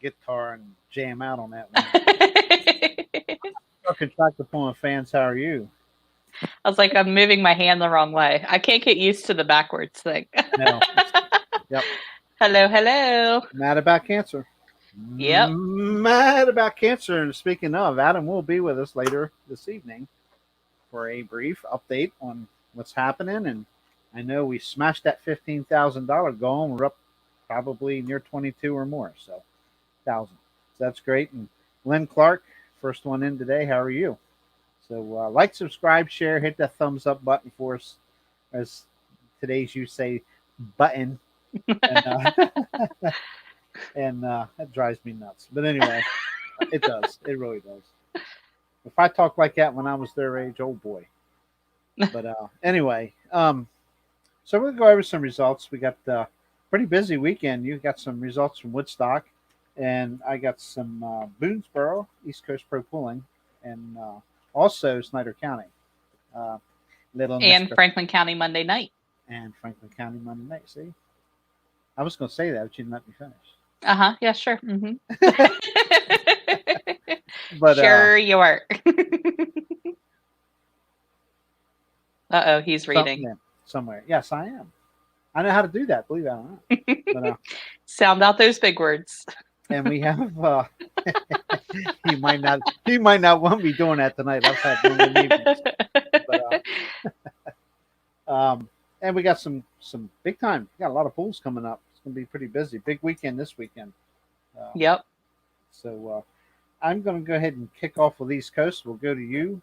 guitar and jam out on that one. Fucking tractor pulling fans, how are you? I was like, I'm moving my hand the wrong way. I can't get used to the backwards thing. No. Yep. Hello, hello. Mad about cancer. Yep. Mad about cancer. And speaking of, Adam will be with us later this evening for a brief update on what's happening. And I know we smashed that $15,000 goal, and we're up probably near 22 or more. So, thousand. So that's great. And Lynn Clark, first one in today. How are you? So, like, subscribe, share, hit that thumbs up button for us, as today's you say, button. And, and that drives me nuts. But anyway, it does. It really does. If I talked like that when I was their age, oh boy. But anyway, so we'll go over some results. We got a pretty busy weekend. You got some results from Woodstock, and I got some Boonesboro, East Coast Pro Pulling, and also Snyder County. And Mr. Franklin County Monday night. And Franklin County Monday night. See? I was going to say that, but you didn't let me finish. Uh-huh. Yeah, sure. Mm-hmm. But sure you are. Uh-oh, he's reading. Somewhere. Yes, I am. I know how to do that, believe it or not. But, sound out those big words. And we have he might not want me doing that tonight. I've had one evenings. But, and we got some big time. We got a lot of pools coming up. It's gonna be pretty busy. Big weekend this weekend. Yep. So I'm gonna go ahead and kick off with East Coast. We'll go to you.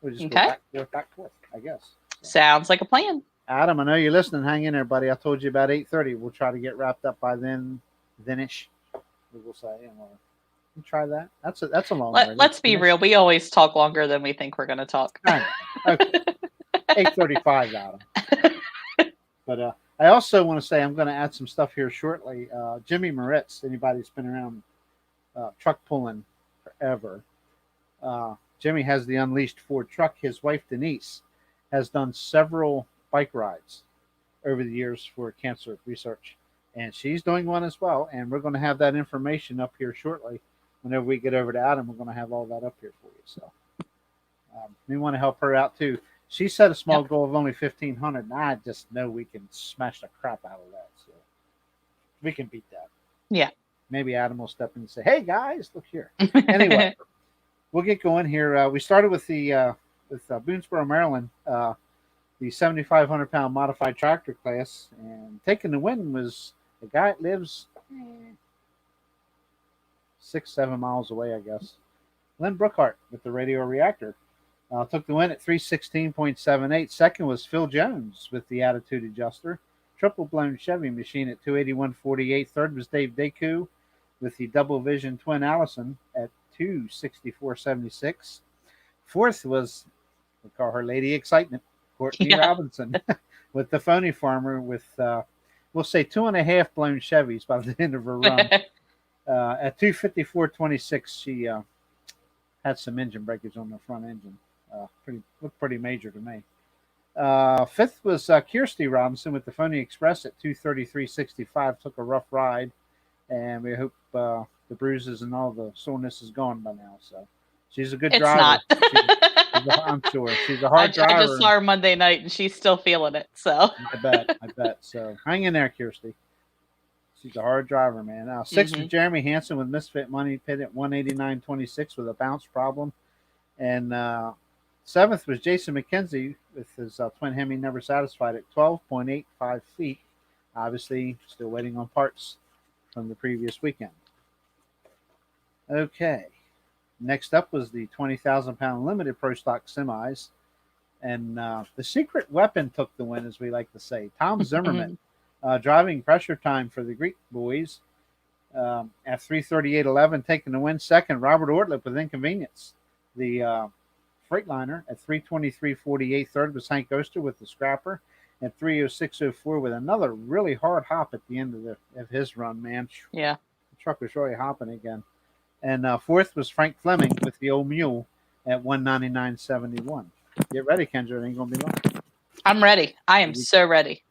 We'll just go back and forth, I guess. Sounds like a plan. Adam, I know you're listening. Hang in there, buddy. I told you about 8:30. We'll try to get wrapped up by then-ish. We'll say, we'll try that. That's a long way. Let's be real. We always talk longer than we think we're going to talk. Okay. 8:35, Adam. But I also want to say I'm going to add some stuff here shortly. Jimmy Moritz, anybody that's been around truck pulling forever, Jimmy has the Unleashed Ford truck. His wife, Denise, has done several bike rides over the years for cancer research. And she's doing one as well. And we're going to have that information up here shortly. Whenever we get over to Adam, we're going to have all that up here for you. So we want to help her out too. She set a small goal of only 1,500, and I just know we can smash the crap out of that. So we can beat that. Yeah. Maybe Adam will step in and say, "Hey guys, look here." Anyway, we'll get going here. We started with the Boonesboro, Maryland, the 7,500-pound modified tractor class, and taking the win was a guy that lives 6-7 miles away, I guess. Lynn Brookhart with the radio reactor took the win at 316.78. Second was Phil Jones with the attitude adjuster. Triple blown Chevy machine at 281.48. Third was Dave Deku with the double vision twin Allison at 264.76. Fourth was, we'll call her Lady Excitement, Courtney Robinson with the Phony Farmer with, we'll say 2.5 blown Chevys by the end of her run. At 254.26, she had some engine breakage on the front engine. Looked pretty major to me. Fifth was Kirsty Robinson with the Phony Express at 233.65. Took a rough ride, and we hope the bruises and all the soreness is gone by now. So she's a good driver. It's not. I'm sure she's a hard driver. I just saw her Monday night, and she's still feeling it. So I bet. So hang in there, Kirsty. She's a hard driver, man. Sixth was Jeremy Hansen with Misfit Money Pit at 189.26 with a bounce problem. And seventh was Jason McKenzie with his twin Hemi Never Satisfied at 12.85 feet. Obviously, still waiting on parts from the previous weekend. Okay. Next up was the 20,000-pound limited pro stock semis. And the secret weapon took the win, as we like to say. Tom Zimmerman. Driving pressure time for the Greek boys at 3:38.11, taking the win. Second, Robert Ortlip with Inconvenience, the Freightliner at 3:23.48. Third was Hank Oster with the Scrapper at 3:06.04 with another really hard hop at the end of his run, man. Yeah. The truck was really hopping again. And fourth was Frank Fleming with the Old Mule at 199.71. Get ready, Kendra. It ain't going to be long. I'm ready. I am so ready.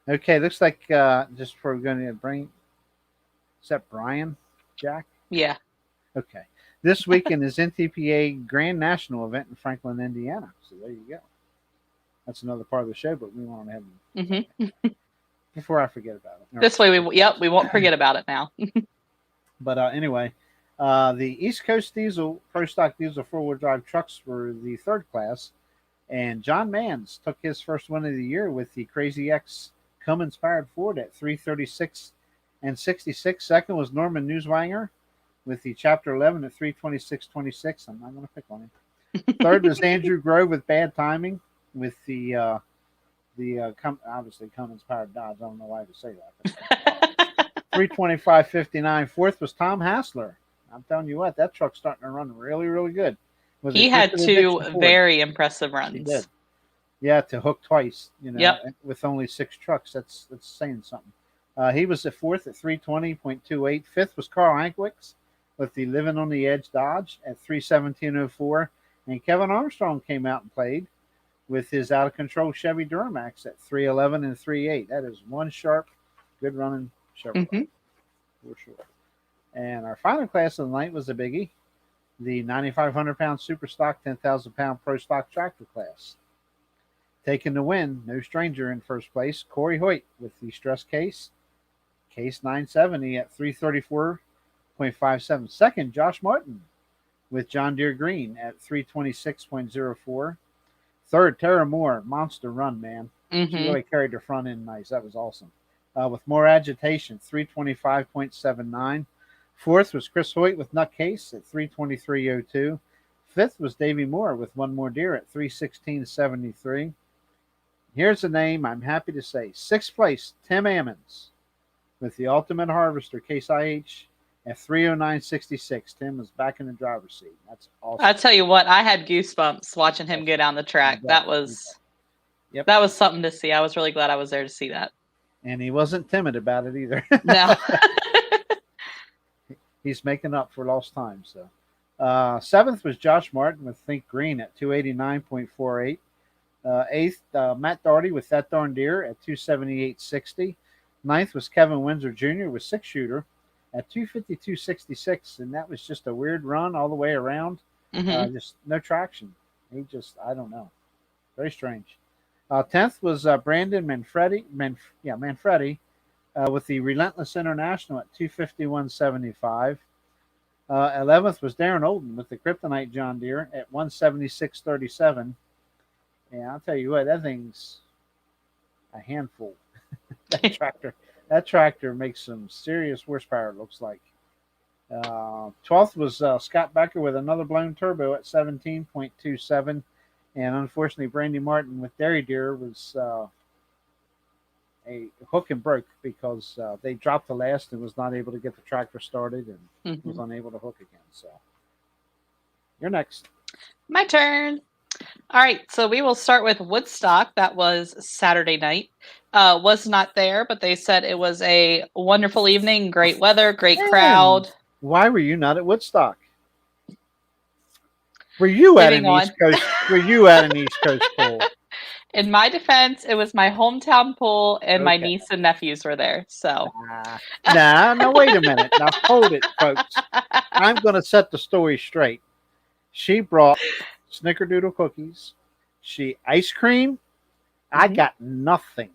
Okay, looks like just for going to bring. Is that Brian? Jack? Yeah. Okay. This weekend is NTPA Grand National event in Franklin, Indiana. So there you go. That's another part of the show, but we want to have them before I forget about it. This way, we won't forget about it now. But anyway, the East Coast Diesel Pro Stock Diesel 4-wheel drive trucks were the third class, and John Mans took his first win of the year with the Crazy X Cummins-powered Ford at 336 and 66. Second was Norman Newswanger with the Chapter 11 at 326.26. I'm not going to pick on him. Third was Andrew Grove with Bad Timing with the obviously Cummins-powered Dodge. I don't know why I would say that. 325.59. Fourth was Tom Hassler. I'm telling you what, that truck's starting to run really, really good. He had two very impressive runs. He did. Yeah, to hook twice, with only 6 trucks. That's saying something. He was at fourth at 320.28. Fifth was Carl Ankwicks with the Living on the Edge Dodge at 317.04. And Kevin Armstrong came out and played with his out of control Chevy Duramax at 311 and 38. That is one sharp, good running Chevrolet for sure. And our final class of the night was a biggie, the 9,500 pound super stock, 10,000 pound pro stock tractor class. Taking the win, no stranger in first place, Corey Hoyt with the stress case 970 at 334.57. Second, Josh Martin with John Deere Green at 326.04. Third, Tara Moore, monster run, man. She really carried her front end nice. That was awesome. With more agitation, 325.79. Fourth was Chris Hoyt with Nutcase at 323.02. Fifth was Davey Moore with One More Deer at 316.73. Here's a name I'm happy to say. Sixth place, Tim Ammons with the Ultimate Harvester Case IH at 309.66. Tim was back in the driver's seat. That's awesome. I tell you what, I had goosebumps watching him go down the track. That was something to see. I was really glad I was there to see that. And he wasn't timid about it either. No. He's making up for lost time. So, seventh was Josh Martin with Think Green at 289.48. Eighth, Matt Doherty with That Darn Deer at 278.60. Ninth was Kevin Windsor Jr. with 6-shooter at 252.66, and that was just a weird run all the way around. Just no traction. I don't know. Very strange. 10th was Brandon Manfredi with the Relentless International at 251.75. 11th was Darren Olden with the Kryptonite John Deere at 176.37. And I'll tell you what, that thing's a handful. That tractor makes some serious horsepower, it looks like. 12th was Scott Becker with another blown turbo at 17.27. And unfortunately, Brandy Martin with Dairy Deer was a hook and broke because they dropped the last and was not able to get the tractor started and was unable to hook again. So you're next. My turn. All right, so we will start with Woodstock. That was Saturday night. Was not there, but they said it was a wonderful evening, great weather, great crowd. Why were you not at Woodstock? Were you at an East Coast? Were you at an East Coast pool? In my defense, it was my hometown pool, and my niece and nephews were there. So, no, wait a minute. Now hold it, folks. I'm going to set the story straight. She brought snickerdoodle cookies. Ice cream. I got nothing.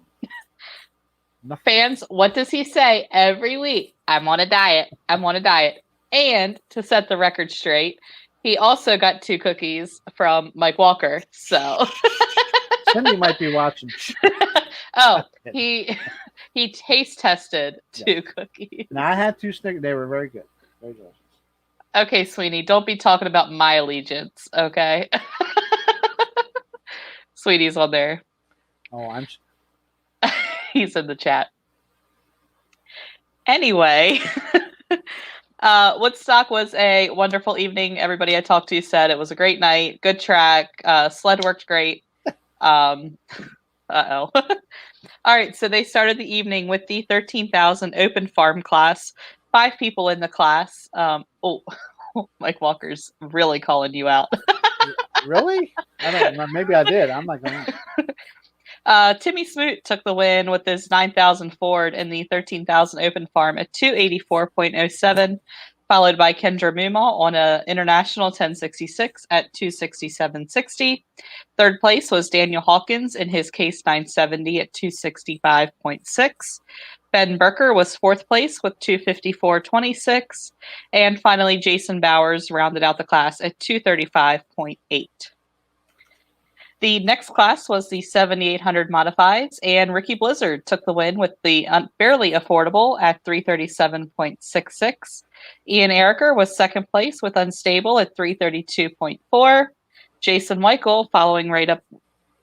Fans, what does he say every week? I'm on a diet. I'm on a diet. And to set the record straight, he also got 2 cookies from Mike Walker. So Cindy might be watching. Oh, he taste tested 2 cookies. And I had 2 Snickers. They were very good. Very delicious. Okay, Sweeney, don't be talking about my allegiance, okay? Sweetie's on there. Oh, He's in the chat. Anyway, Woodstock was a wonderful evening. Everybody I talked to said it was a great night, good track, sled worked great. All right, so they started the evening with the 13,000 open farm class. 5 people in the class. Mike Walker's really calling you out. Really? I don't know. Maybe I did. I'm not going to. Timmy Smoot took the win with his 9,000 Ford in the 13,000 Open Farm at 284.07, followed by Kendra Mumal on a International 1066 at 267.60. Third place was Daniel Hawkins in his Case 970 at 265.6. Ben Berker was fourth place with 254.26. And finally, Jason Bowers rounded out the class at 235.8. The next class was the 7,800 modifieds, and Ricky Blizzard took the win with the barely affordable at 337.66. Ian Ericker was second place with Unstable at 332.4. Jason Michael following right up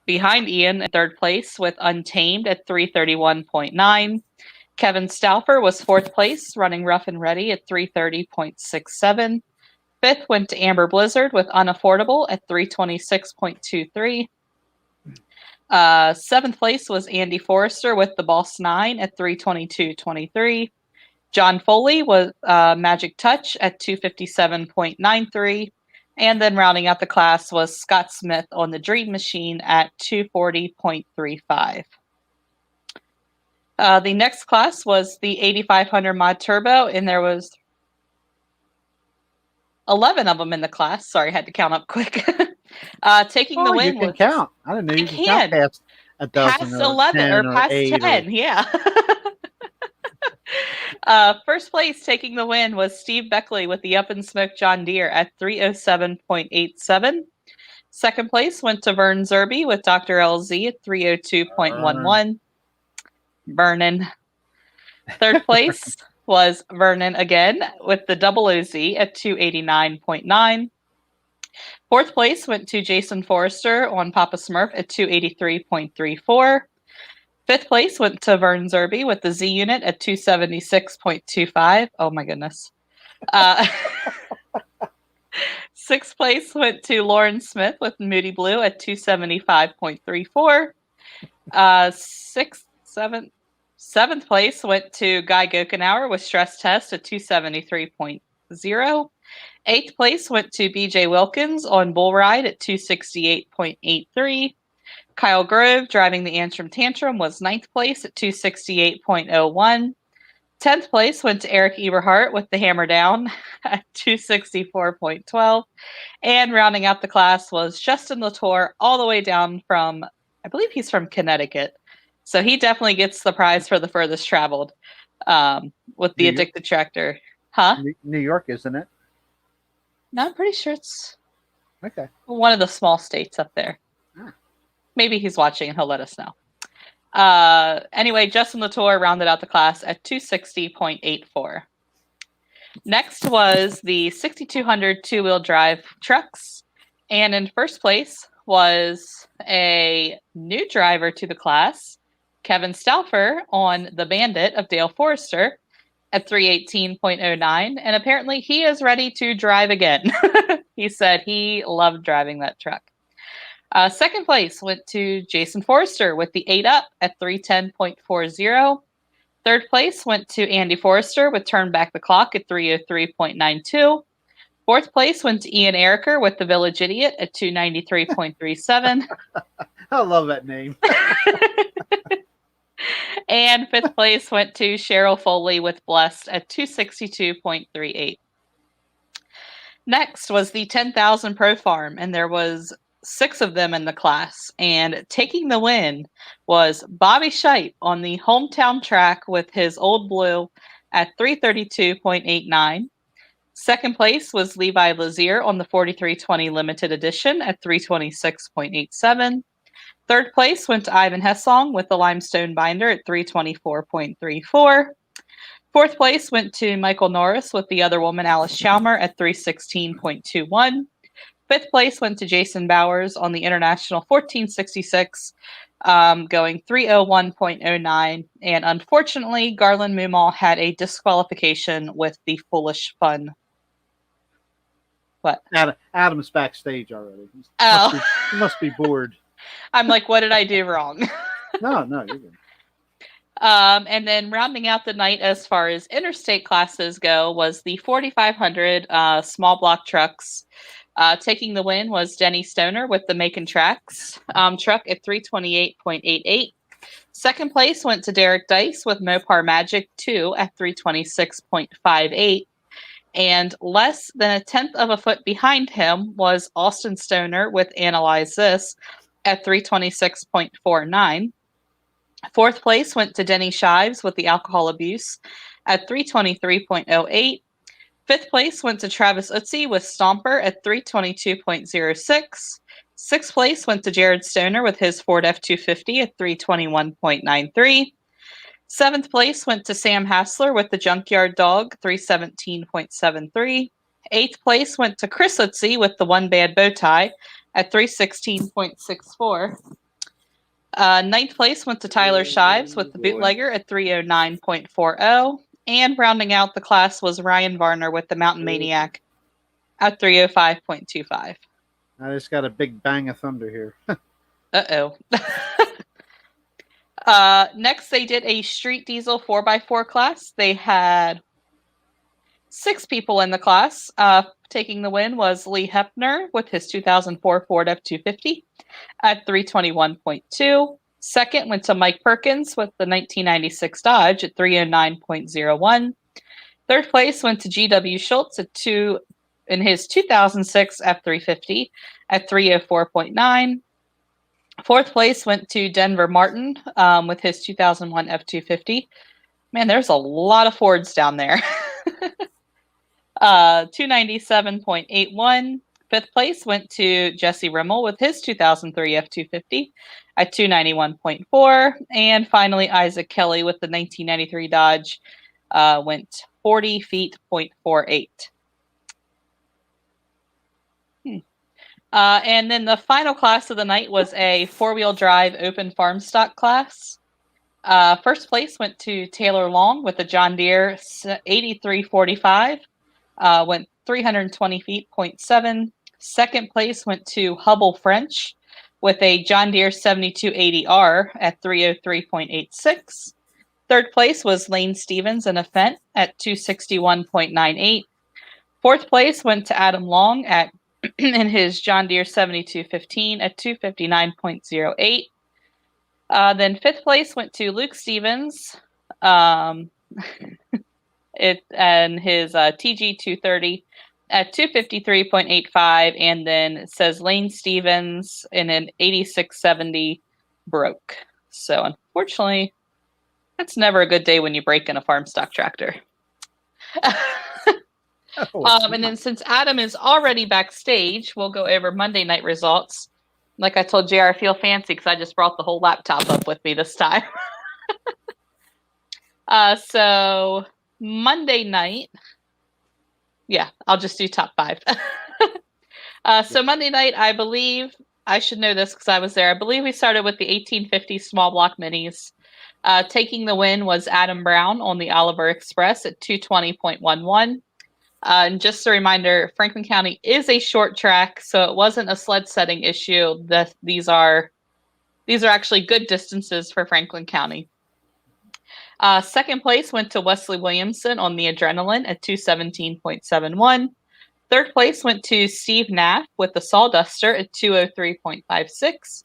behind Ian in third place with Untamed at 331.9. Kevin Stauffer was fourth place, running Rough and Ready at 330.67. Fifth went to Amber Blizzard with Unaffordable at 326.23. Seventh place was Andy Forrester with The Boss 9 at 322.23. John Foley was Magic Touch at 257.93. And then rounding out the class was Scott Smith on the Dream Machine at 240.35. The next class was the 8,500 Mod Turbo, and there was 11 of them in the class. Sorry, I had to count up quick. Taking the win. You can count. I didn't know you could count past a dozen past 11 or past 10. Yeah. First place taking the win was Steve Beckley with the Up and Smoke John Deere at 307.87. Second place went to Vern Zerby with Dr. LZ at 302.11. Vernon. Third place was Vernon again with the Double OZ at 289.9. Fourth place went to Jason Forrester on Papa Smurf at 283.34. Fifth place went to Vern Zerby with the Z unit at 276.25. Oh my goodness. Sixth place went to Lauren Smith with Moody Blue at 275.34. Seventh place went to Guy Gokenauer with Stress Test at 273.0. Eighth place went to BJ Wilkins on Bull Ride at 268.83. Kyle Grove driving the Antrim Tantrum was ninth place at 268.01. 10th place went to Eric Eberhart with the Hammer Down at 264.12. And rounding out the class was Justin Latour all the way down from, I believe he's from Connecticut. So he definitely gets the prize for the furthest traveled with the Addicted Tractor. Huh? New York, isn't it? No, I'm pretty sure it's okay. One of the small states up there. Ah. Maybe he's watching and he'll let us know. Anyway, Justin Latour rounded out the class at 260.84. Next was the 6,200 two-wheel drive trucks. And in first place was a new driver to the class, Kevin Stauffer on the Bandit of Dale Forrester at 318.09. And apparently he is ready to drive again. He said he loved driving that truck. Second place went to Jason Forrester with the 8-Up at 310.40. Third place went to Andy Forrester with Turn Back the Clock at 303.92. Fourth place went to Ian Ericker with the Village Idiot at 293.37. I love that name. And fifth place went to Cheryl Foley with Blessed at 262.38. Next was the 10,000 Pro Farm, and there was 6 of them in the class. And taking the win was Bobby Shipe on the hometown track with his Old Blue at 332.89. Second place was Levi Lazier on the 4320 Limited Edition at 326.87. Third place went to Ivan Hessong with the Limestone Binder at 324.34. Fourth place went to Michael Norris with the Other Woman, Alice Chalmer, at 316.21. Fifth place went to Jason Bowers on the International 1466, going 301.09. And unfortunately, Garland Mumal had a disqualification with the Foolish Fun. What? Adam's backstage already. He must be bored. I'm like, what did I do wrong? No, you're good. And then rounding out the night as far as interstate classes go was the 4,500 small block trucks. Taking the win was Denny Stoner with the Macon Tracks truck at 328.88. Second place went to Derek Dice with Mopar Magic 2 at 326.58. And less than a tenth of a foot behind him was Austin Stoner with Analyze This at 326.49. Fourth place went to Denny Shives with the Alcohol Abuse at 323.08. Fifth place went to Travis Utzi with Stomper at 322.06. Sixth place went to Jared Stoner with his Ford F-250 at 321.93. Seventh place went to Sam Hassler with the Junkyard Dog, 317.73. Eighth place went to Chris Utzi with the One Bad Bow Tie at 316.64. Ninth place went to Tyler Shives with the Bootlegger at 309.40. And rounding out the class was Ryan Varner with the Mountain Maniac at 305.25. I just got a big bang of thunder here. Uh-oh. Next, they did a street diesel 4x4 class. They had 6 people in the class. Taking the win was Lee Hepner with his 2004 Ford F-250 at 321.2. Second went to Mike Perkins with the 1996 Dodge at 309.01. Third place went to G.W. Schultz in his 2006 F-350 at 304.9. Fourth place went to Denver Martin with his 2001 F-250. Man, there's a lot of Fords down there. 297.81. Fifth place went to Jesse Rimmel with his 2003 F-250 at 291.4. And finally, Isaac Kelly with the 1993 Dodge went 40 feet, 0.48. And then the final class of the night was a 4-wheel drive open farm stock class. First place went to Taylor Long with the John Deere 8345. Went 320 feet, 0.7. Second place went to Hubble French with a John Deere 7280R at 303.86. Third place was Lane Stevens in a Fendt at 261.98. Fourth place went to Adam Long in his John Deere 7215 at 259.08. Then fifth place went to Luke Stevens and his TG 230 at 253.85. And then it says Lane Stevens in an 8670 broke. So unfortunately, that's never a good day when you break in a farm stock tractor. And then since Adam is already backstage, we'll go over Monday night results. Like I told JR, I feel fancy because I just brought the whole laptop up with me this time. So Monday night, yeah, I'll just do top 5. So Monday night, I believe, I should know this because I was there. I believe we started with the 1850 small block minis. Taking the win was Adam Brown on the Oliver Express at 220.11. And just a reminder, Franklin County is a short track, so it wasn't a sled setting issue. These are actually good distances for Franklin County. Second place went to Wesley Williamson on the Adrenaline at 217.71. Third place went to Steve Knapp with the Sawduster at 203.56.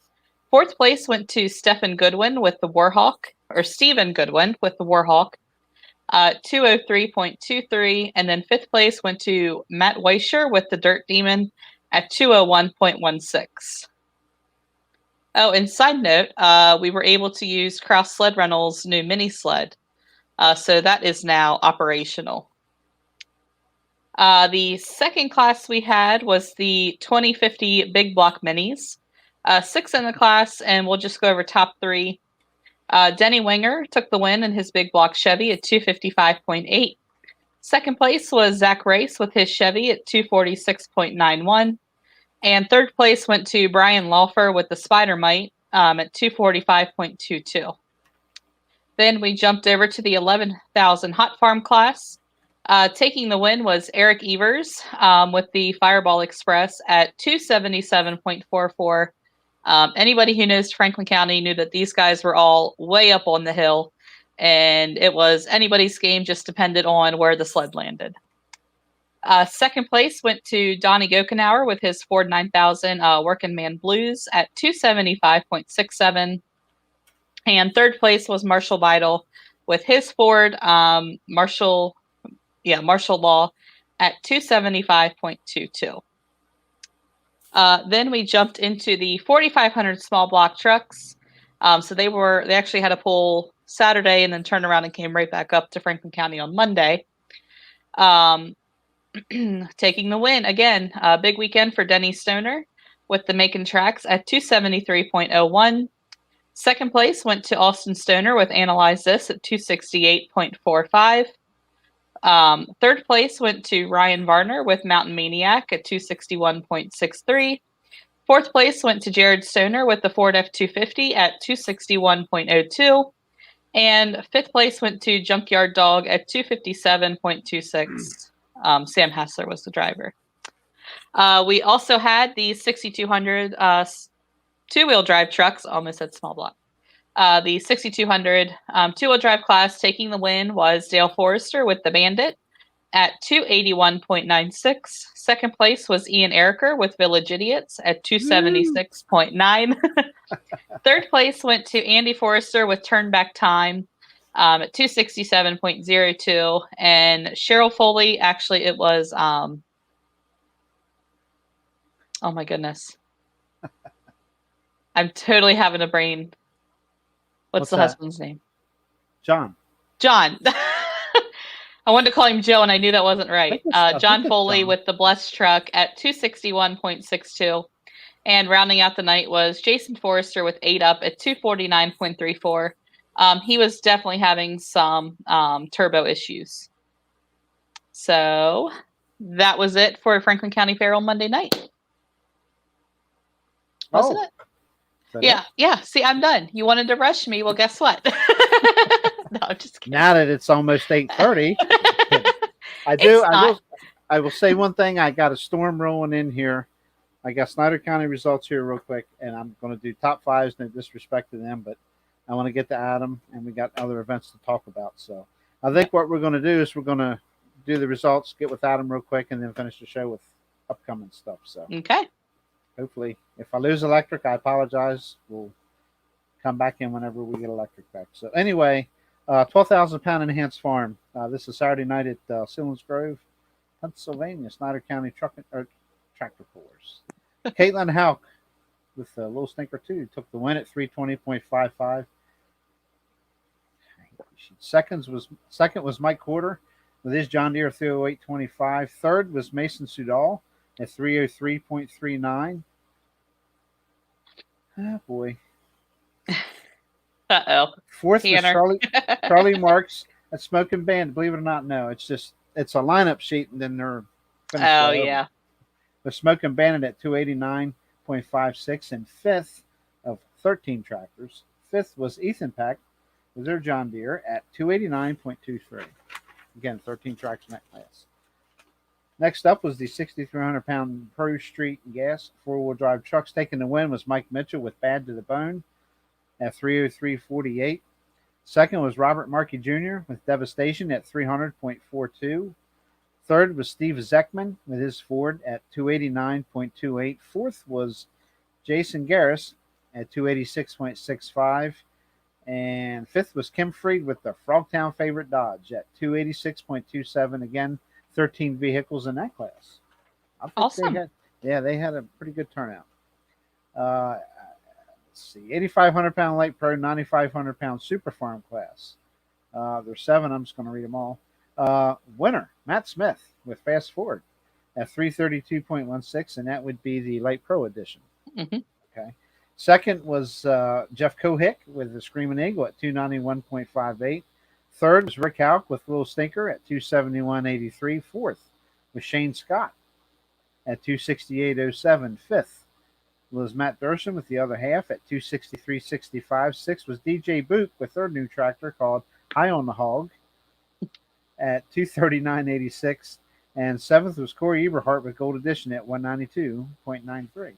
Fourth place went to Stephen Goodwin with the Warhawk, or Stephen Goodwin with the Warhawk. 203.23, and then fifth place went to Matt Weischer with the Dirt Demon at 201.16. Oh, and side note, we were able to use Kraus Sled Rentals' new mini sled, so that is now operational. The second class we had was the 2050 Big Block Minis. 6 in the class, and we'll just go over top 3. Denny Winger took the win in his big block Chevy at 255.8. Second place was Zach Race with his Chevy at 246.91. And third place went to Brian Laufer with the Spider Mite at 245.22. Then we jumped over to the 11,000 Hot Farm class. Taking the win was Eric Evers with the Fireball Express at 277.44. Anybody who knows Franklin County knew that these guys were all way up on the hill, and it was anybody's game, just depended on where the sled landed. Second place went to Donnie Gokenauer with his Ford 9000 Working Man Blues at 275.67. And third place was Marshall Beidel with his Ford Marshall Law at 275.22. Then we jumped into the 4,500 small block trucks. So they actually had a pull Saturday and then turned around and came right back up to Franklin County on Monday. Taking the win again, big weekend for Denny Stoner with the Macon Tracks at 273.01. Second place went to Austin Stoner with Analyze This at 268.45. Third place went to Ryan Varner with Mountain Maniac at 261.63. Fourth place went to Jared Stoner with the Ford F-250 at 261.02. And fifth place went to Junkyard Dog at 257.26. Sam Hassler was the driver. We also had the 6,200 two-wheel drive trucks, almost said small block. The 6,200 two-wheel drive class taking the win was Dale Forrester with the Bandit at 281.96. Second place was Ian Ericker with Village Idiots at 276.9. Third place went to Andy Forrester with Turn Back Time at 267.02. And Cheryl Foley, actually, it was, oh my goodness. I'm totally having a brain. What's the husband's name? John. I wanted to call him Joe, and I knew that wasn't right. John Foley with the Blessed Truck at 261.62. And rounding out the night was Jason Forrester with 8 Up at 249.34. He was definitely having some turbo issues. So that was it for Franklin County Fair on Monday night. Wasn't it? Yeah. See, I'm done. You wanted to rush me. Well, guess what? No, I'm just kidding. Now that it's almost 8:30, I will say one thing. I got a storm rolling in here. I got Snyder County results here real quick, and I'm going to do top fives. No disrespect to them, but I want to get to Adam, and we got other events to talk about. So I think what we're going to do is we're going to do the results, get with Adam real quick, and then finish the show with upcoming stuff. So okay. Hopefully, if I lose electric, I apologize. We'll come back in whenever we get electric back. So anyway, 12,000 pound enhanced farm. This is Saturday night at Sillins Grove, Pennsylvania. Snyder County tractor pullers. Caitlin Hauk with the Little Stinker 2 took the win at 320.55. Second was Mike Corder with his John Deere 308.25. Third was Mason Sudal at 303.39. Oh boy. Uh-oh. Fourth was Charlie Marks at Smoking Bandit. Believe it or not, no. It's a lineup sheet and then they're finished. Oh yeah. The Smoking Bandit at 289.56 and fifth of 13 tractors. Fifth was Ethan Peck with their John Deere at 289.23. Again, 13 tractors in that class. Next up was the 6,300 pound Pro Street Gas four-wheel drive trucks. Taking the win was Mike Mitchell with Bad to the Bone at 303.48. Second was Robert Markey Jr. with Devastation at 300.42. Third was Steve Zeckman with his Ford at 289.28. Fourth was Jason Garris at 286.65. And fifth was Kim Freed with the Frogtown Favorite Dodge at 286.27. Again, 13 vehicles in that class. Awesome. They had a pretty good turnout. Let's see, 8,500 pound light pro, 9,500 pound super farm class. There's 7. I'm just going to read them all. Winner, Matt Smith with Fast Forward at 332.16, and that would be the light pro edition. Mm-hmm. Okay. Second was Jeff Kohick with the Screaming Eagle at 291.58. Third was Rick Hauk with Little Stinker at 271.83. Fourth was Shane Scott at 268.07. Fifth was Matt Durson with the other half at 263.65. Sixth was DJ Book with their new tractor called High on the Hog at 239.86. And seventh was Corey Eberhardt with Gold Edition at 192.93.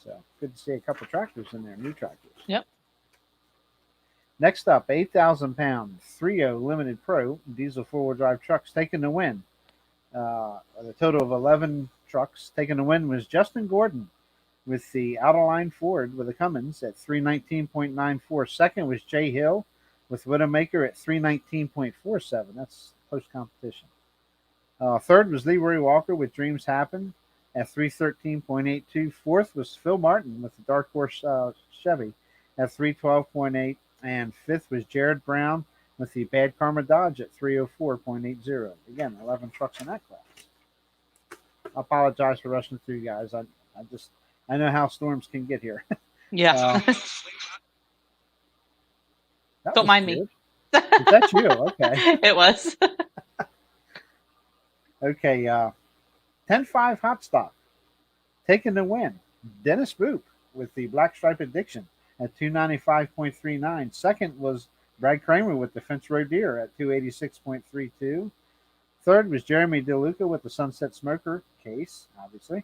So good to see a couple tractors in there, new tractors. Yep. Next up, 8,000 pound 3.0 Limited Pro diesel four-wheel drive trucks taking the win. The total of 11 trucks. Taking the win was Justin Gordon with the out-of-line Ford with the Cummins at 319.94. Second was Jay Hill with Widowmaker at 319.47. That's close competition. Third was Leroy Walker with Dreams Happen at 313.82. Fourth was Phil Martin with the Dark Horse Chevy at 312.8. And fifth was Jared Brown with the Bad Karma Dodge at 304.80. Again, 11 trucks in that class. I apologize for rushing through, guys. I know how storms can get here. Yeah. Don't mind me. Is that you? Okay. It was. Okay. 10-5 Hot Stock. Taking the win. Dennis Boop with the Black Stripe Addiction at 295.39. Second was Brad Kramer with the Fence Road Deer at 286.32. Third was Jeremy DeLuca with the Sunset Smoker case, obviously,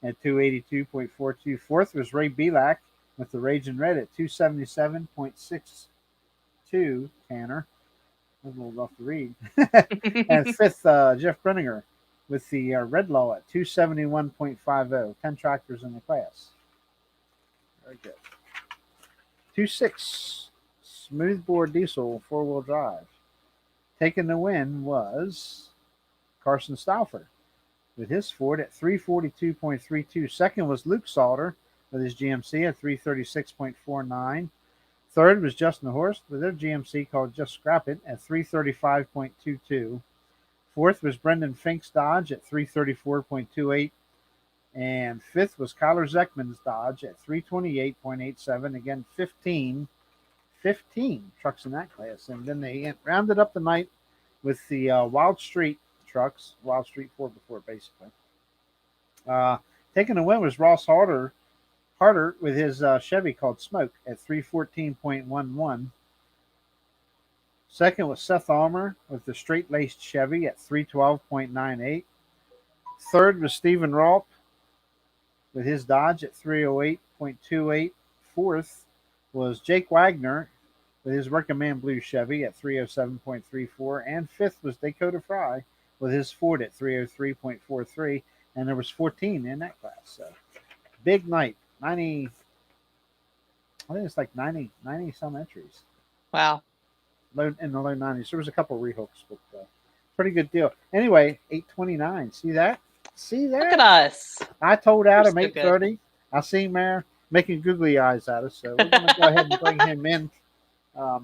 at 282.42. Fourth was Ray Belak with the Raging Red at 277.62. Tanner. That's a little rough to read. And fifth, Jeff Brenninger with the Red Law at 271.50. 10 tractors in the class. Very good. 2.6 Smoothbore Diesel 4-wheel drive. Taking the win was Carson Stauffer with his Ford at 342.32. Second was Luke Salter with his GMC at 336.49. Third was Justin Horst with their GMC called Just Scrap It at 335.22. Fourth was Brendan Fink's Dodge at 334.28. And fifth was Kyler Zeckman's Dodge at 328.87. Again, 15 trucks in that class. And then they rounded up the night with the Wild Street trucks, Wild Street 4x4 basically. Taking the win was Ross Harder with his Chevy called Smoke at 314.11. Second was Seth Almer with the straight-laced Chevy at 312.98. Third was Stephen Rolp with his Dodge at 308.28. Fourth was Jake Wagner with his Recommend Blue Chevy at 307.34. And fifth was Dakota Fry with his Ford at 303.43. And there was 14 in that class. So big night. 90, I think it's like 90 some entries. Wow. In the low 90s. There was a couple of rehooks, but pretty good deal. Anyway, 829. See that? Look at us. I told Adam We're so 8:30. I see Mayor making googly eyes at us, so we're going to go ahead and bring him in. Okay,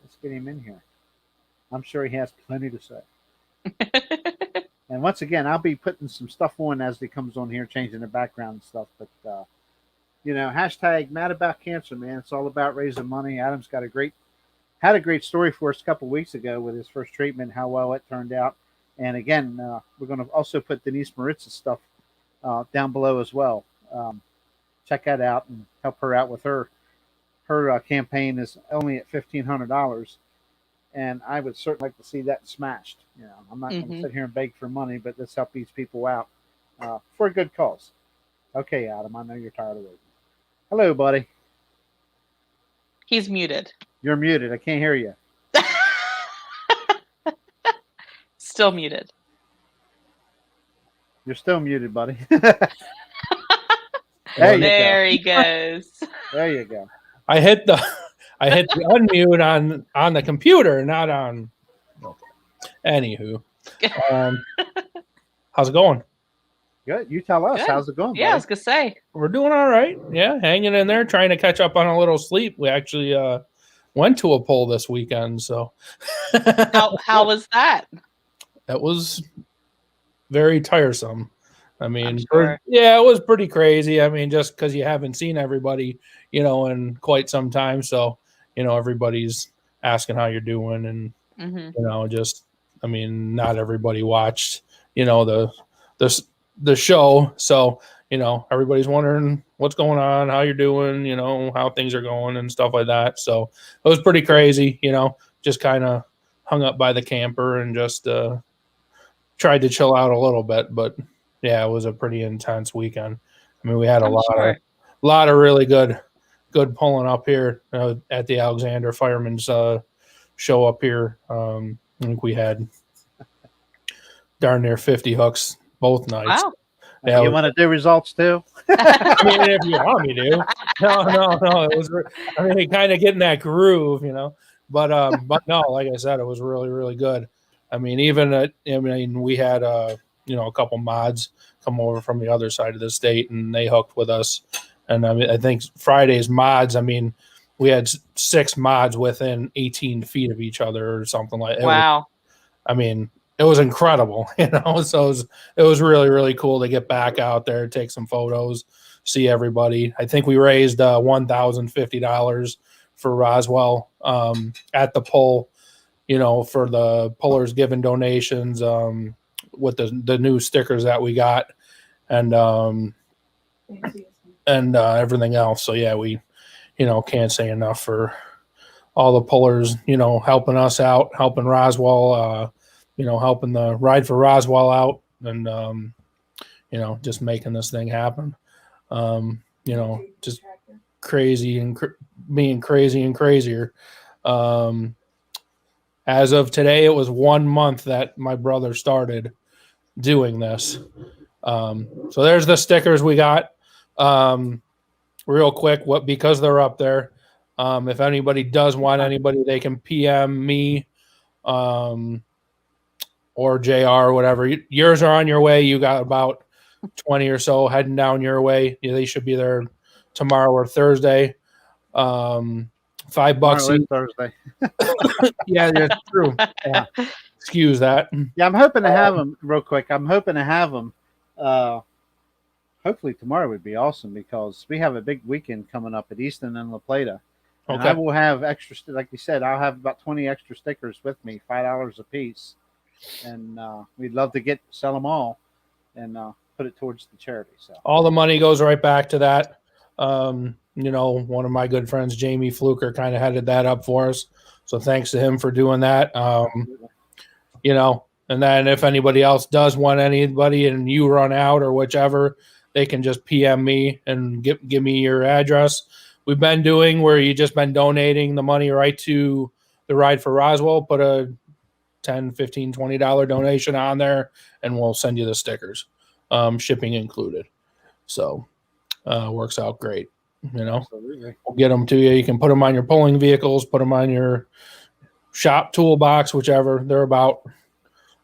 let's get him in here. I'm sure he has plenty to say. And once again, I'll be putting some stuff on as he comes on here, changing the background and stuff. But, hashtag Mad About Cancer, man. It's all about raising money. Adam's had a great story for us a couple weeks ago with his first treatment, how well it turned out. And again, we're going to also put Denise Maritz's stuff down below as well. Check that out and help her out with her campaign is only at $1,500. And I would certainly like to see that smashed. I'm not going to sit here and beg for money, but let's help these people out for a good cause. Okay, Adam, I know you're tired of waiting. Hello, buddy. He's muted. You're muted. I can't hear you. Still muted. You're still muted, buddy. There he goes. There you go. I hit the unmute on the computer, not on. Anywho, how's it going? Good. You tell us. Good. How's it going? Yeah, buddy? I was gonna say we're doing all right. Yeah, hanging in there, trying to catch up on a little sleep. We actually went to a poll this weekend, so how was that? That was very tiresome. I mean, sure. Yeah, it was pretty crazy. I mean, just because you haven't seen everybody, in quite some time, so everybody's asking how you're doing, and not everybody watched, the show, so everybody's wondering what's going on, how you're doing, how things are going and stuff like that. So it was pretty crazy, just kind of hung up by the camper and just tried to chill out a little bit, but yeah, it was a pretty intense weekend. I mean, we had a lot of really good pulling up here at the Alexander Fireman's show up here. I think we had darn near 50 hooks both nights. Wow. Yeah, You want to do results too? I mean, if you want me to. No. It was, I mean, kind of getting that groove, you know. But no, like I said, it was really, really good. I mean, we had a couple mods come over from the other side of the state, and they hooked with us. And I mean, I think Friday's mods. I mean, we had 6 mods within 18 feet of each other, or something like that. Wow. I mean, it was incredible, you know. So it was really, really cool to get back out there, take some photos, see everybody. I think we raised $1,050 for Roswell at the pull, you know, for the pullers giving donations with the new stickers that we got, and everything else. So yeah, we, you know, can't say enough for all the pullers, you know, helping us out, helping Roswell, you know, helping the Ride for Roswell out, and you know, just making this thing happen. You know, just crazy and being crazy and crazier. As of today, it was 1 month that my brother started doing this. So there's the stickers we got. Real quick, because they're up there. If anybody does want anybody, they can PM me or JR or whatever. Yours are on your way. You got about 20 or so heading down your way. Yeah, they should be there tomorrow or Thursday. $5 each. Thursday. Yeah, that's true. Yeah. Excuse that. Yeah, I'm hoping to have them real quick. I'm hoping to have them. Hopefully tomorrow would be awesome because we have a big weekend coming up at Easton and La Plata. And Okay. I will have extra, like you said, I'll have about 20 extra stickers with me, $5 a piece. And we'd love to sell them all and put it towards the charity. So All the money goes right back to that. You know, one of my good friends, Jamie Fluker, kind of headed that up for us. So thanks to him for doing that. You know, and then if anybody else does want anybody and you run out or whichever, they can just PM me and give me your address. We've been doing where you just been donating the money right to the Ride for Roswell, put a $10, $15, $20 donation on there, and we'll send you the stickers, shipping included. So works out great. You know, absolutely. we'll get them to you. You can put them on your pulling vehicles, put them on your shop toolbox, whichever. They're about,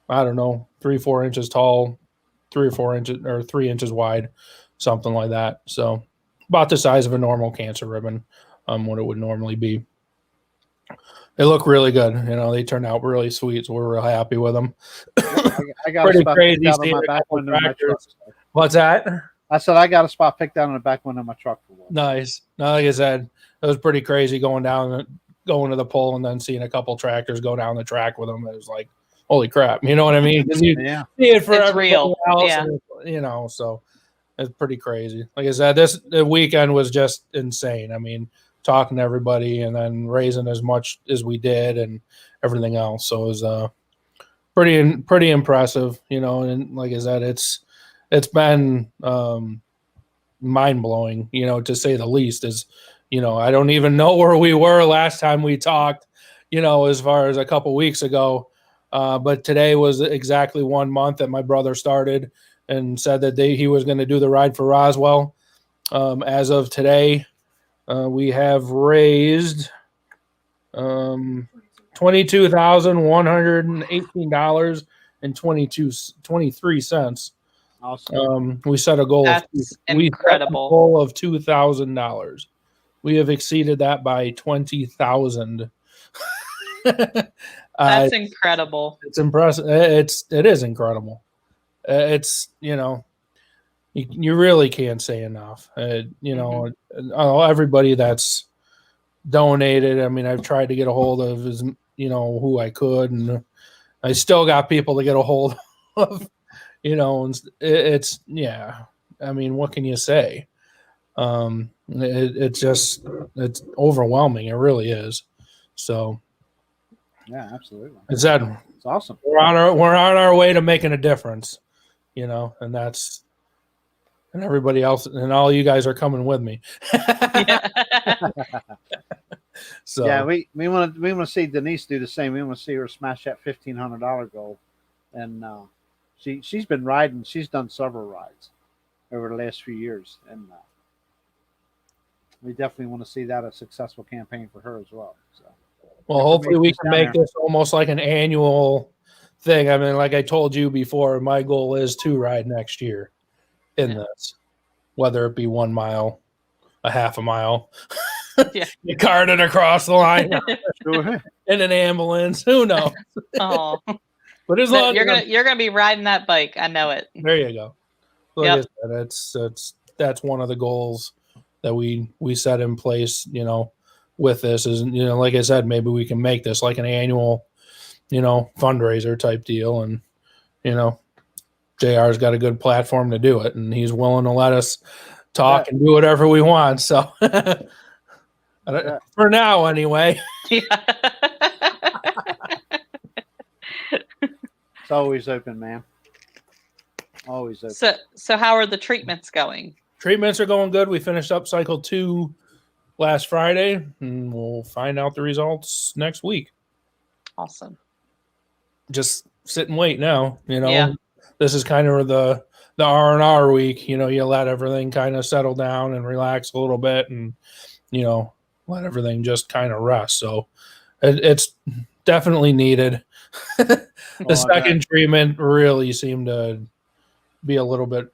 I don't know, 3-4 inches tall, 3 or 4 inches or 3 inches wide, something like that. So about the size of a normal cancer ribbon, what it would normally be. They look really good. You know, they turned out really sweet, so we're real happy with them. I got Pretty a spot crazy picked out on seeing my a back couple window of my truck. tractors. What's that? I said I got a spot picked out on the back window of my truck for one. Nice. No, like I said, it was pretty crazy going to the pole and then seeing a couple tractors go down the track with them. It was like, holy crap. You know what I mean? Because you Yeah. see it for It's everybody real. else, Yeah. and, you know, so it's pretty crazy. Like I said, the weekend was just insane. I mean, talking to everybody and then raising as much as we did and everything else. So it was pretty impressive, you know, and like I said, it's been mind blowing, you know, to say the least. Is, you know, I don't even know where we were last time we talked, you know, as far as a couple weeks ago. But today was exactly 1 month that my brother started and said that he was going to do the Ride for Roswell. As of today, we have raised $22,118.23. Awesome. We set a goal. That's incredible. Goal of $2,000. We have exceeded that by 20,000. That's incredible. It's impressive. It is incredible. It's, you know, you really can't say enough. You know, everybody that's donated. I mean, I've tried to get a hold of you know, who I could, and I still got people to get a hold of. You know, and it's yeah. I mean, what can you say? It's overwhelming. It really is. So Yeah, absolutely. it's that It's awesome. we're on our way to making a difference. You know, and everybody else and all you guys are coming with me. Yeah. So Yeah, we want to see Denise do the same. We want to see her smash that $1,500 goal, and she's been riding. She's done several rides over the last few years, and we definitely want to see that a successful campaign for her as well. So, well, hopefully we can make there. this almost like an annual thing. I mean, like I told you before, my goal is to ride next year in this, whether it be 1 mile, a half a mile, you carted across the line in an ambulance. Who knows? Oh, but as long you're gonna be riding that bike. I know it. There you go. Like I said, that's one of the goals that we set in place, with this is, like I said, maybe we can make this like an annual, fundraiser type deal. And, JR's got a good platform to do it, and he's willing to let us talk and do whatever we want. So for now, anyway. It's always open, man. Always open. So how are the treatments going? Treatments are going good. We finished up cycle 2 last Friday, and we'll find out the results next week. Awesome. Just sit and wait now. This is kind of the R&R week. You let everything kind of settle down and relax a little bit, and let everything just kind of rest. So it's definitely needed. The second treatment really seemed to be a little bit.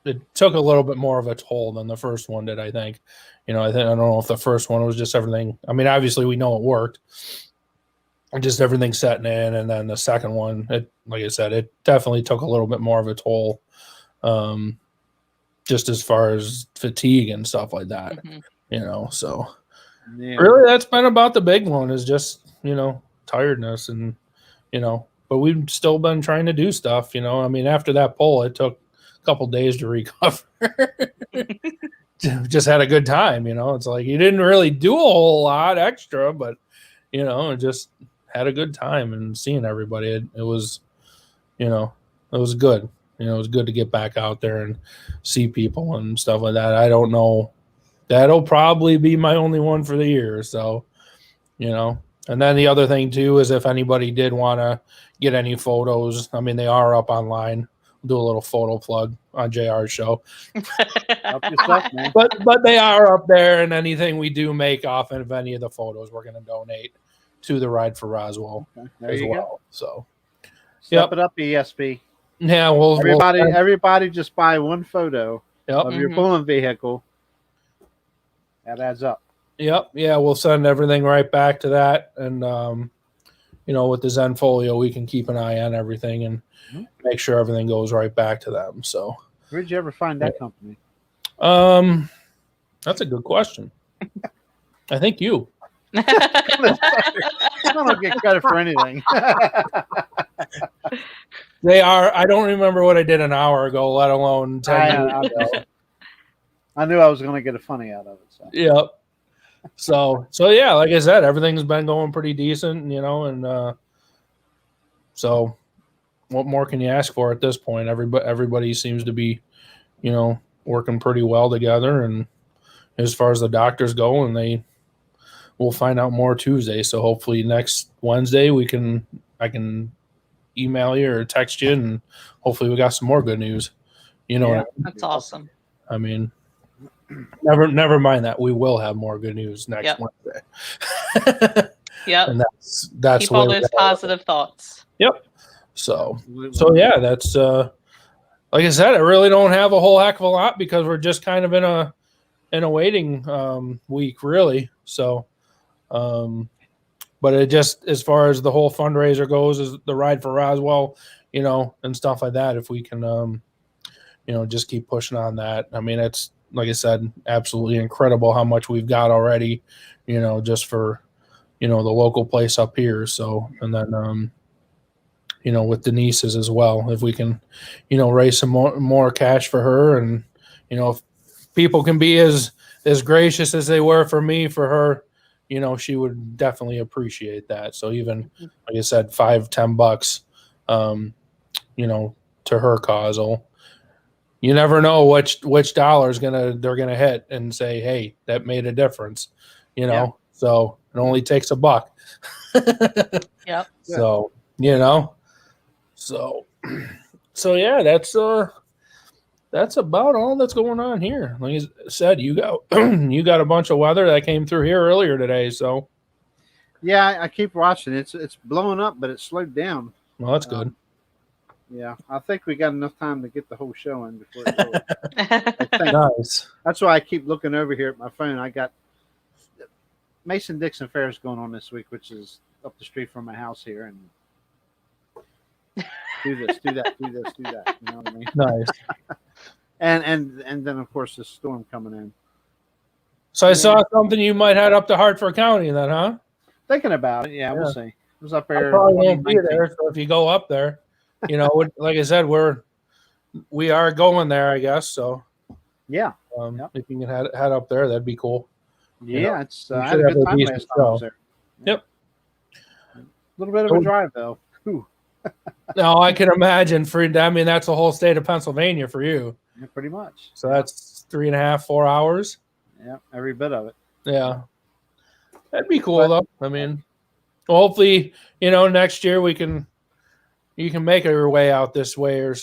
It took a little bit more of a toll than the first one did, I think. I don't know if the first one was just everything. I mean, obviously we know it worked. Just everything setting in, and then the second one, like I said, it definitely took a little bit more of a toll, just as far as fatigue and stuff like that. So really that's been about the big one, is just tiredness, and but we've still been trying to do stuff. I mean, after that pull, it took a couple days to recover. Just had a good time. It's like you didn't really do a whole lot extra, but just had a good time and seeing everybody. It was, it was good. It was good to get back out there and see people and stuff like that. I don't know. That'll probably be my only one for the year. So, and then the other thing too is if anybody did want to get any photos, I mean, they are up online. We'll do a little photo plug on JR's show. Help yourself, man. But they are up there, and anything we do make off of any of the photos, we're going to donate to the Ride for Roswell as well. Go. So, step it up, ESP. Yeah, everybody just buy one photo of your pulling vehicle. That adds up. Yep. Yeah, we'll send everything right back to that, and with the Zenfolio, we can keep an eye on everything and make sure everything goes right back to them. So, where'd you ever find that company? That's a good question. I think you. I don't get credit for anything. They are. I don't remember what I did an hour ago, let alone 10 years ago. I knew I was going to get a funny out of it. So. Yep. So yeah, like I said, everything's been going pretty decent, and so what more can you ask for at this point? Everybody seems to be, working pretty well together, and as far as the doctors go, and we'll find out more Tuesday. So hopefully next Wednesday I can email you or text you, and hopefully we got some more good news. What I mean? That's awesome. I mean, never mind that we will have more good news next Wednesday. Yep. And that's keep all those positive thoughts. Yep. So yeah, that's like I said, I really don't have a whole heck of a lot because we're just kind of in a waiting week, really. So but it just, as far as the whole fundraiser goes, is the Ride for Roswell, and stuff like that, if we can just keep pushing on that. I mean, it's, like I said, absolutely incredible how much we've got already, just for, the local place up here. So, and then, with Denise's as well, if we can, raise some more cash for her, and, if people can be as gracious as they were for me, for her, she would definitely appreciate that. So even, like I said, $5-10, to her cause, you never know which dollar they're gonna hit and say, hey, that made a difference, you know, Yeah. so it only takes $1. Yep. So, you know, so yeah, that's about all that's going on here. Like I said, you got you got a bunch of weather that came through here earlier today. So, Yeah, I keep watching. It's blowing up, but it's slowed down. well, that's good. Yeah, I think we got enough time to get the whole show in before it really. I think Nice. that's why I keep looking over here at my phone. I got Mason-Dixon Fair is going on this week, which is up the street from my house here, and do this, do that, do this, do that. You know what I mean? Nice. And then of course the storm coming in. So I saw something you might head up to Hartford County then, huh? Thinking about it, yeah, we'll see. It was up I there. probably won't be 2019. there. So if you go up there, you know, like I said, we are going there, I guess. So Yeah, if you can head up there, that'd be cool. yeah, it's we I should had a have good a time decent last time I was show. there. Yep. A little bit of a drive though. Whew. No, I can imagine I mean, that's the whole state of Pennsylvania for you. Yeah, pretty much. So that's 3.5, 4 hours. Yeah, every bit of it. Yeah. That'd be cool though. I mean, hopefully, you know, next year you can make your way out this way or,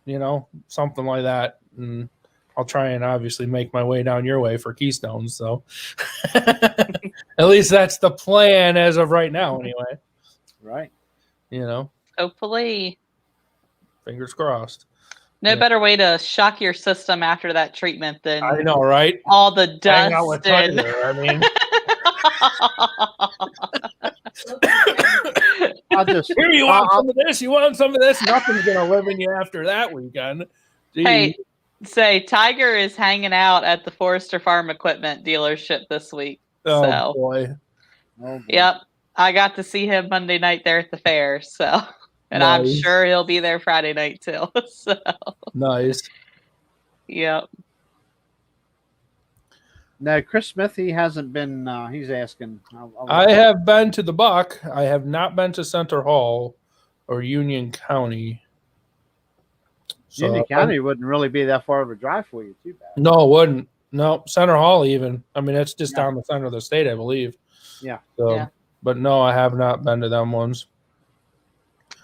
you know, something like that. And I'll try and obviously make my way down your way for Keystones. So at least that's the plan as of right now, anyway. Right. You know, Hopefully. fingers crossed. No better way to shock your system after that treatment than I know, right? all the Hang out with dust and Tiger, I mean, I'll just here you want some of this, you want some of this. Nothing's gonna live in you after that weekend. Jeez. Hey, say Tiger is hanging out at the Forester Farm Equipment dealership this week. Oh So, boy. Oh, boy. yep. I got to see him Monday night there at the fair. So, and I'm Nice. sure he'll be there Friday night too. So, Nice. yep. No, Chris Smith, he hasn't been. He's asking. I have been to the Buck. I have not been to Center Hall or Union County. So Union County wouldn't really be that far of a drive for you, too bad. No, it wouldn't. No, Center Hall even. I mean, it's just Yeah. down the center of the state, I believe. Yeah. So, Yeah. But no, I have not been to them ones.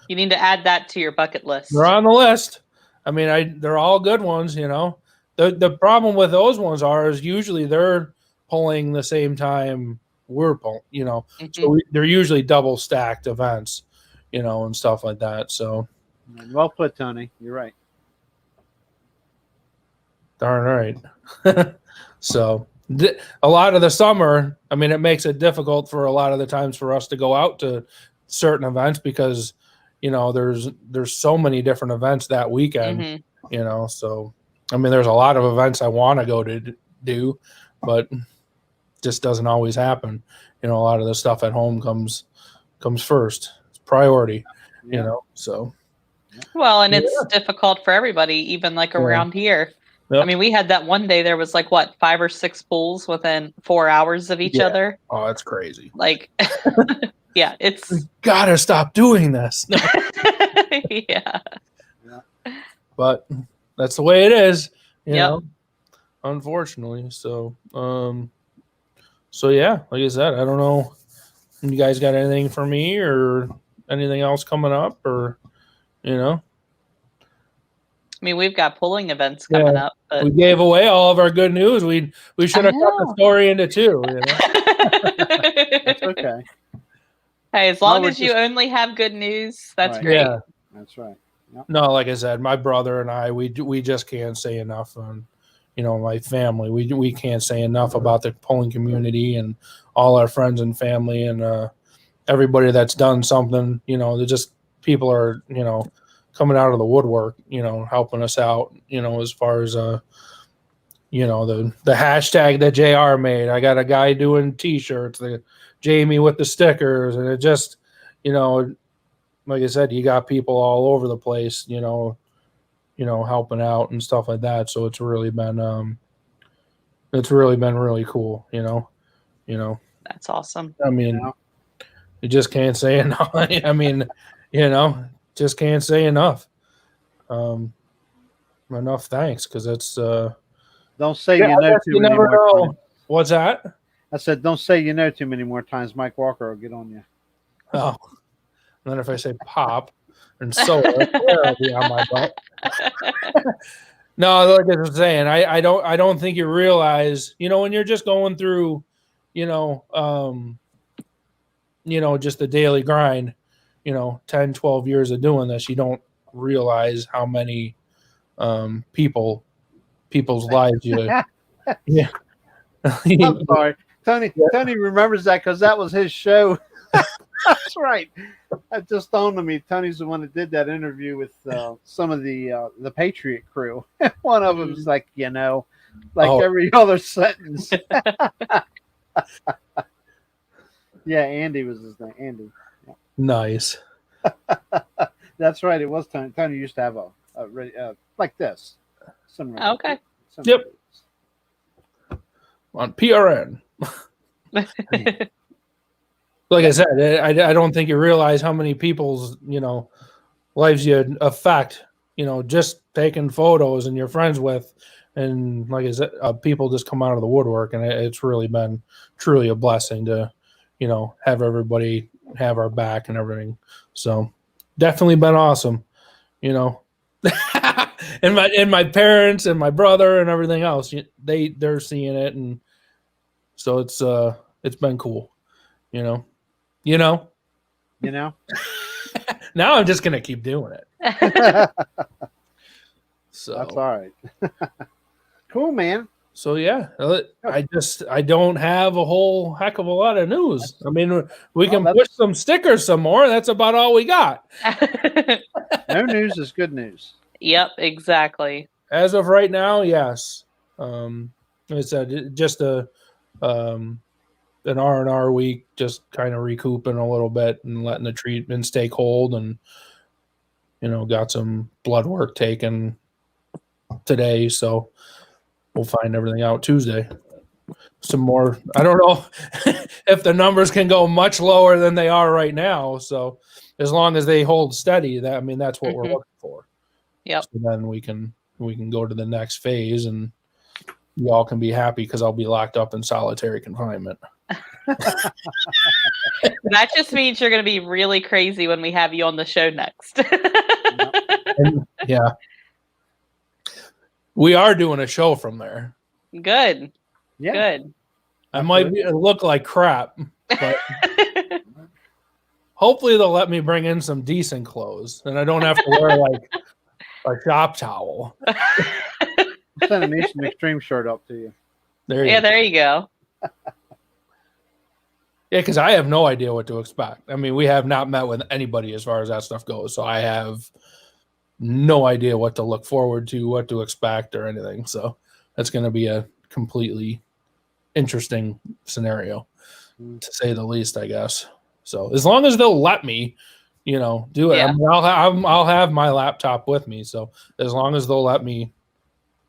You need to add that to your bucket list. They're on the list. I mean, they're all good ones, you know. The problem with those ones is usually they're pulling the same time we're pulling, you know. Mhm. So they're usually double stacked events, you know, and stuff like that. So Well put, Tony. You're right. darn right. So a lot of the summer, I mean, it makes it difficult for a lot of the times for us to go out to certain events because, you know, there's so many different events that weekend, Mhm. you know. So, I mean, there's a lot of events I want to go to do, but just doesn't always happen. You know, a lot of the stuff at home comes first. It's priority, you know. So, Well, and it's difficult for everybody, even like around here. Yep. I mean, we had that one day, there was like, what, 5 or 6 pools within 4 hours of each other? Oh, that's crazy. Like, yeah, it's... We gotta stop doing this. No. Yeah. But that's the way it is, you Yep. know, unfortunately. So, yeah, like I said, I don't know. You guys got anything for me or anything else coming up or, you know? I mean, we've got pulling events coming up, but We gave away all of our good news. We should have cut the know. story into 2, you know? That's okay. Hey, as long we're as you just- only have good news, that's Right. great. Yeah. That's right. No, like I said, my brother and I, we just can't say enough on, you know, my family. We can't say enough about the polling community and all our friends and family and everybody that's done something. You know, they're just people are, you know, coming out of the woodwork, you know, helping us out. You know, as far as you know, the hashtag that JR made. I got a guy doing T-shirts, the Jamie with the stickers, and it just, you know. Like I said, you got people all over the place, you know, helping out and stuff like that. So it's really been really cool, you know. That's awesome. I mean, you just can't say enough. I mean, you know, just can't say enough. Enough thanks, because it's Don't say yeah, you I know guess too you many never more know. times. What's that? I said, don't say you know too many more times. Mike Walker will get on you. Oh, and then if I say pop and soda, it'll be on my butt. No, like I was saying, I don't think you realize, when you're just going through, just the daily grind, 10, 12 years of doing this, you don't realize how many people's lives yeah. I'm sorry. Tony remembers that because that was his show. That's right. That just dawned on me. Tony's the one that did that interview with some of the Patriot crew. One of them is like, every other sentence. Yeah, Andy was his name. Andy. Yeah. Nice. That's right. It was Tony. Tony used to have a like this. Similar. Okay. Yep. On PRN. Like I said, I don't think you realize how many people's, lives you affect, just taking photos and you're friends with. And like I said, people just come out of the woodwork, and it's really been truly a blessing to, have everybody have our back and everything. So definitely been awesome, and my parents and my brother and everything else, they're seeing it. And so it's been cool, Now I'm just going to keep doing it. So that's all right. Cool, man. So yeah, I don't have a whole heck of a lot of news. I mean, we can push some stickers some more. That's about all we got. No news is good news. Yep, exactly. As of right now, yes. It's just an R&R week, just kind of recouping a little bit and letting the treatments take hold, and got some blood work taken today, so we'll find everything out Tuesday. Some more. I don't know if the numbers can go much lower than they are right now. So as long as they hold steady, that's what we're looking for. Yep. So then we can go to the next phase, and y'all can be happy because I'll be locked up in solitary confinement. That just means you're going to be really crazy when we have you on the show next. Yeah. We are doing a show from there. Good. Yeah. Good. I might look like crap, but hopefully they'll let me bring in some decent clothes, and I don't have to wear like a shop towel. Send an Nation Extreme shirt up to you. There you go. Yeah, because I have no idea what to expect. I mean, we have not met with anybody as far as that stuff goes, so I have no idea what to look forward to, what to expect, or anything. So that's going to be a completely interesting scenario, to say the least, I guess. So as long as they'll let me, do it. Yeah. I mean, I'll have my laptop with me. So as long as they'll let me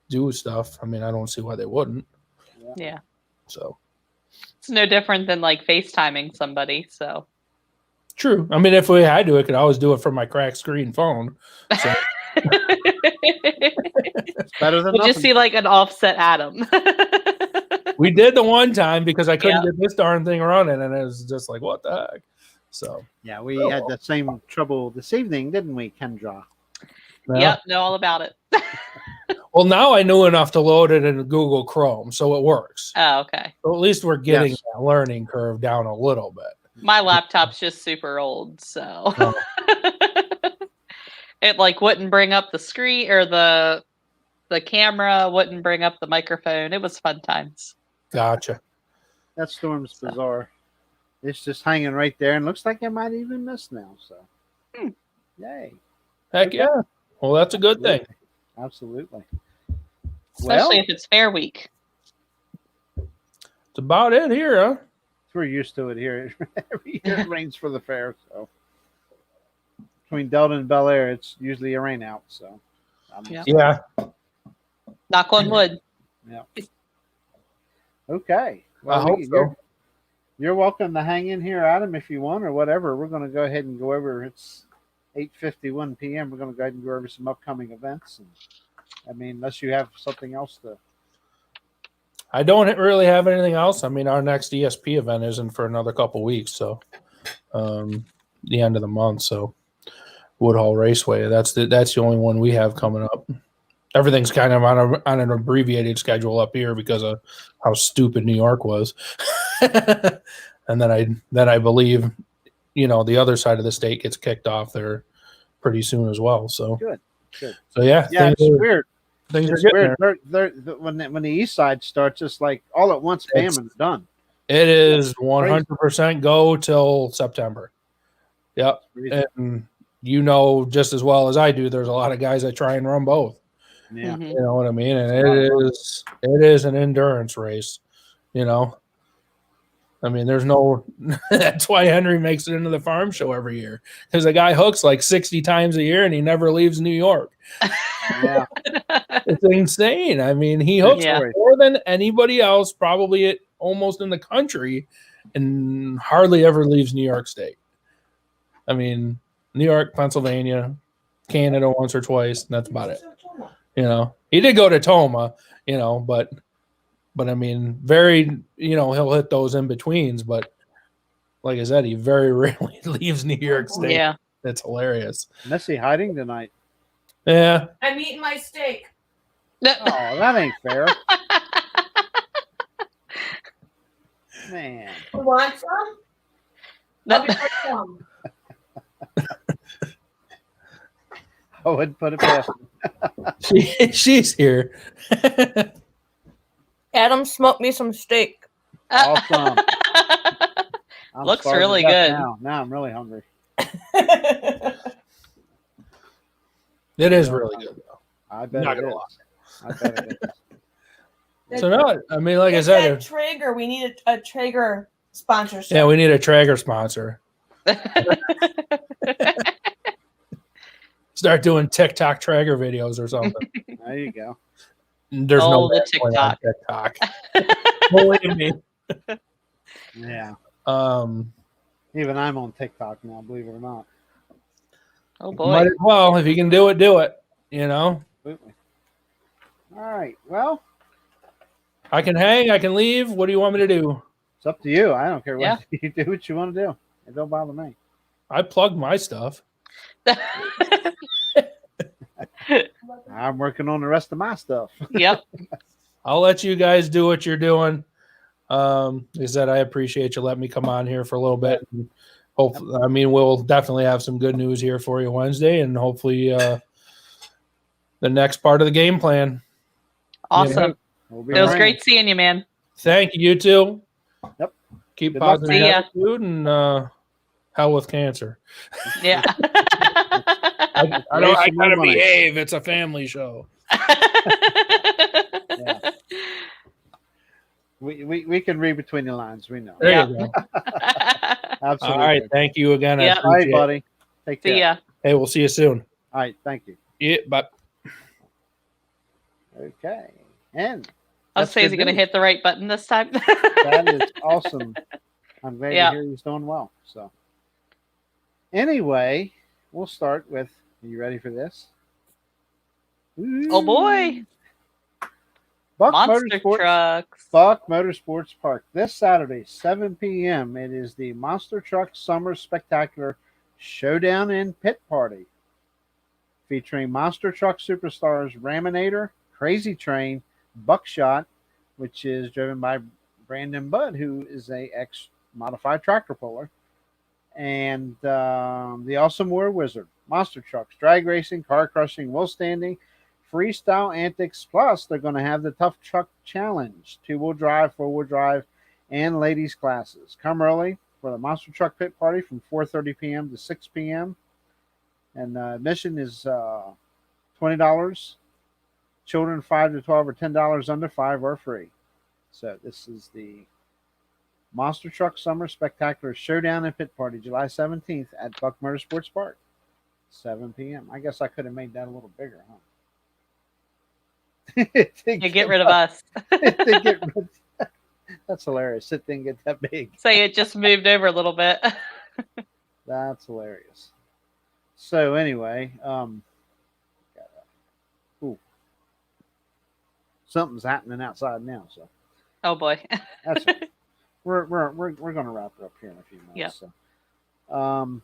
do stuff, I don't see why they wouldn't. Yeah. So it's no different than like FaceTiming somebody. So true. I mean, if we had to, I could always do it from my cracked screen phone. So. It's better than we'll nothing. just see like an offset Adam. We did the one time because I couldn't get this darn thing running, and it was just like, what the heck? So yeah, we had the same trouble this evening, didn't we, Kendra? Yep, know all about it. Well, now I knew enough to load it in Google Chrome, so it works. Oh, okay. So at least we're getting that learning curve down a little bit. My laptop's just super old, so it like wouldn't bring up the screen or the camera, wouldn't bring up the microphone. It was fun times. Gotcha. That storm's bizarre. It's just hanging right there, and looks like it might even miss now. So, yay! Heck yeah! Well, that's a good thing. Absolutely. Especially if it's fair week. It's about it here, huh? We're used to it here. Every year it rains for the fair, so between Delta and Bel Air, it's usually a rain out. So, yeah. Knock on wood. Yeah. Okay. Well, I hope so. You're welcome to hang in here, Adam, if you want, or whatever. We're going to go ahead and go over. It's 8:51 p.m. We're going to go ahead and go over some upcoming events. And, unless you have something else to. I don't really have anything else. I mean, our next ESP event isn't for another couple weeks, so the end of the month. So Woodhall Raceway. That's the only one we have coming up. Everything's kind of on an abbreviated schedule up here because of how stupid New York was. And then I believe, the other side of the state gets kicked off there pretty soon as well. So Good. So yeah, Yeah, it's weird. Things It's are getting weird. there. When the east side starts, it's like all at once, bam, and it's done. It is 100% go till September. Yep. Crazy. And just as well as I do, there's a lot of guys that try and run both. Yeah. Mhm. You know what I mean? And it is an endurance race, I mean, there's no that's why Henry makes it into the farm show every year. Because the guy hooks like 60 times a year and he never leaves New York. Yeah. It's insane. I mean, he hooks Yeah. more than anybody else, probably almost in the country, and hardly ever leaves New York State. I mean, New York, Pennsylvania, Canada once or twice, and that's about it. He did go to Toma, but I mean, he'll hit those in betweens, but like I said, he very rarely leaves New York State. Yeah. That's hilarious. Missy hiding tonight. Yeah. I'm eating my steak. Oh, that ain't fair. Man. You want some? I'll be right some. I wouldn't put it past him. She's here. Adam smoked me some steak. Awesome. I'm Looks starving really to death good. Now I'm really hungry. It is really good, though. I bet Not it gonna is. I bet it is. So no, I mean, like I It's said, that Traeger. We need a Traeger sponsorship. yeah, we need a Traeger sponsor. Start doing TikTok Traeger videos or something. There you go. There's Oh, no the bad point on TikTok. Believe me. Yeah. Um, Even I'm on TikTok now, believe it or not. Oh boy. might as well, if you can do it, do it. Absolutely. All right. Well, I can hang, I can leave. What do you want me to do? it's up to you. I don't care what Yeah. you do. What you want to do. It don't bother me. I plugged my stuff. I'm working on the rest of my stuff. Yep. I'll let you guys do what you're doing. Is that I appreciate you letting me come on here for a little bit. And hopefully, I mean, we'll definitely have some good news here for you Wednesday, and hopefully, the next part of the game plan. Awesome. We'll be It was around. great seeing you, man. Thank you, you too. Yep. Keep Good luck. positive See ya. attitude and hell with cancer. Yeah. I Raise some gotta money. behave. It's a family show. Yeah. We can read between the lines. We know. There Yeah. you go. Absolutely. All right. Thank you again. I Yep. All right, appreciate it. buddy. Take care. See ya. Hey, we'll see you soon. All right. Thank you. Yeah, but Okay. And I'll that's say, is good he going to news. hit the right button this time? That is awesome. I'm glad Yeah. to hear he's doing well. So, anyway, we'll start with. Are you ready for this? Oh boy. Buck Monster Motorsports. trucks. Buck Motorsports Park this Saturday, 7 p.m. It is the Monster Truck Summer Spectacular Showdown and Pit Party, featuring Monster Truck superstars Raminator, Crazy Train, Buckshot, which is driven by Brandon Budd, who is a ex-modified tractor puller, and the Awesome War Wizard, Monster Trucks, Drag Racing, Car Crushing, Wheel Standing, Freestyle Antics, plus they're going to have the Tough Truck Challenge, 2-wheel drive, 4-wheel drive, and ladies classes. Come early for the Monster Truck Pit Party from 4:30 p.m. to 6 p.m. And admission is $20. Children 5 to 12 are $10. Under 5 are free. So this is the Monster Truck Summer Spectacular Showdown and Pit Party, July 17th at Buck Motorsports Park, 7 p.m. I guess I could have made that a little bigger, huh? You get rid of us. That's hilarious. It didn't get that big. Say it just moved over a little bit. That's hilarious. So anyway, ooh, something's happening outside now. So Oh boy. That's it. We're going to wrap it up here in a few minutes. Yep. So,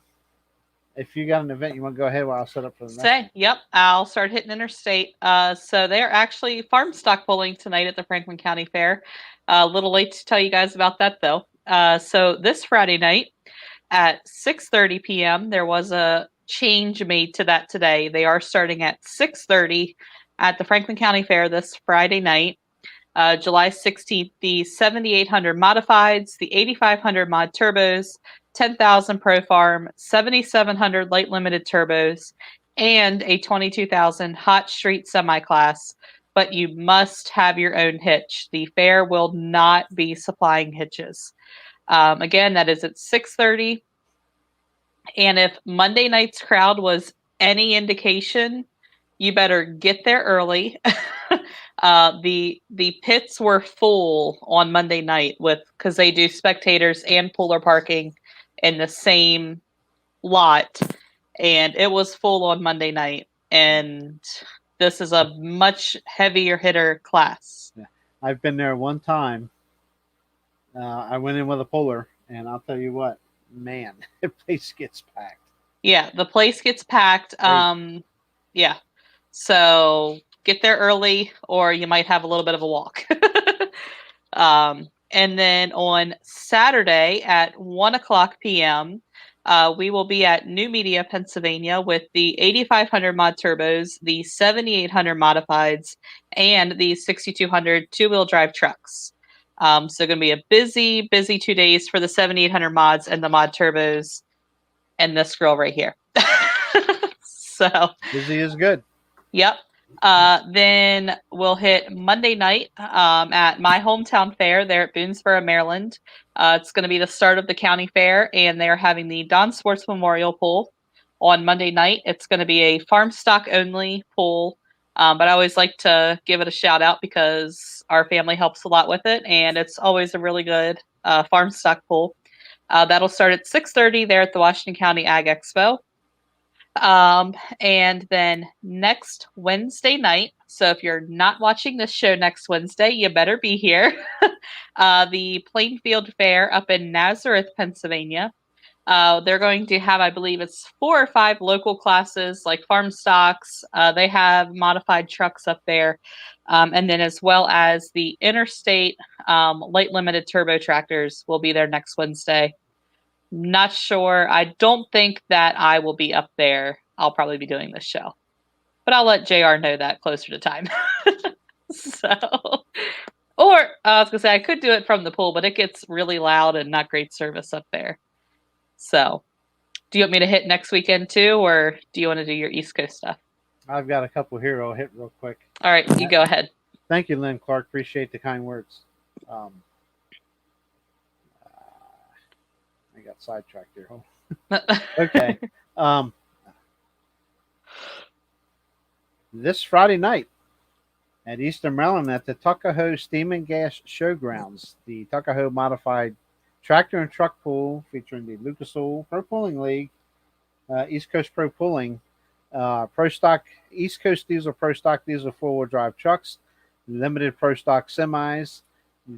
if you got an event you want to go ahead while I'll set up for the next one. Yep, I'll start hitting interstate. So they're actually farm stock pulling tonight at the Franklin County Fair. A little late to tell you guys about that though. So this Friday night at 6:30 p.m. there was a change made to that today. They are starting at 6:30 at the Franklin County Fair this Friday night. July 16th, the 7,800 modifieds, the 8,500 mod turbos, 10,000 pro farm, 7,700 light limited turbos, and a 22,000 hot street semi class. But you must have your own hitch. The fair will not be supplying hitches. Again, that is at 6:30. And if Monday night's crowd was any indication, you better get there early. The pits were full on Monday night because they do spectators and puller parking in the same lot, and it was full on Monday night. And this is a much heavier hitter class. Yeah. I've been there one time. I went in with a puller, and I'll tell you what, man, the place gets packed. Yeah, the place gets packed. Yeah. So get there early, or you might have a little bit of a walk. And then on Saturday at 1:00 p.m., we will be at New Media, Pennsylvania, with the 8,500 mod turbos, the 7,800 modifieds, and the 6,200 two-wheel drive trucks. So going to be a busy 2 days for the 7,800 mods and the mod turbos, and this girl right here. So Busy is good. Yep. Then we'll hit Monday night at my hometown fair there at Boonesboro, Maryland. It's going to be the start of the county fair, and they're having the Don Sports Memorial Pool on Monday night. It's going to be a farm stock only pool, but I always like to give it a shout out because our family helps a lot with it, and it's always a really good farm stock pool. That'll start at 6:30 there at the Washington County Ag Expo. And then next Wednesday night, so if you're not watching this show next Wednesday, you better be here. The Plainfield Fair up in Nazareth, Pennsylvania. They're going to have, I believe it's 4 or 5 local classes like farm stocks. They have modified trucks up there. And then as well as the interstate light limited turbo tractors will be there next Wednesday. Not sure. I don't think that I will be up there. I'll probably be doing this show, but I'll let JR know that closer to time. So, or I was gonna say I could do it from the pool, but it gets really loud and not great service up there. So, do you want me to hit next weekend too, or do you want to do your East Coast stuff? I've got a couple here I'll hit real quick. All right, you go ahead. Thank you, Lynn Clark. Appreciate the kind words. I got sidetracked here. Okay. This Friday night at Eastern Maryland at the Tuckahoe Steam and Gas Showgrounds, the Tuckahoe Modified Tractor and Truck Pool featuring the Lucas Oil Pro Pulling League, East Coast Pro Pulling, Pro Stock, East Coast Diesel Pro Stock Diesel 4-wheel drive trucks, limited Pro Stock semis,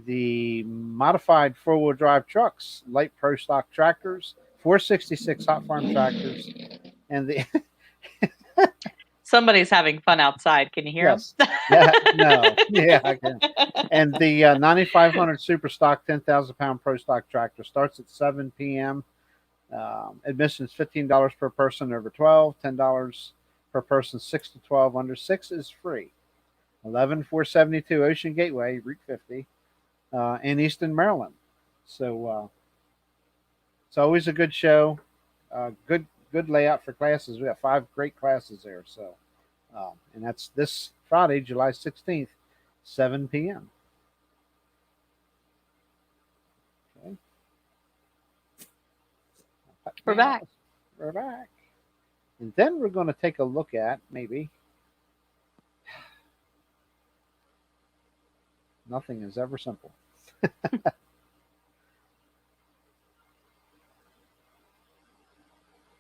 the modified 4-wheel drive trucks, light Pro Stock tractors, 466 hot farm tractors, and the Somebody's having fun outside. Can you hear yes, them? yeah, no, yeah, I can. And the 9,500 super stock 10,000 pound Pro Stock tractor starts at 7 p.m. Admission is $15 per person over 12, $10 per person 6 to 12. Under 6 is free. 11472 Ocean Gateway, Route 50, in Easton, Maryland. So it's always a good show. Good layout for classes. We have 5 great classes there. So, and that's this Friday, July 16th, 7 p.m. Okay. We're back. We're back. And then we're going to take a look at maybe. Nothing is ever simple.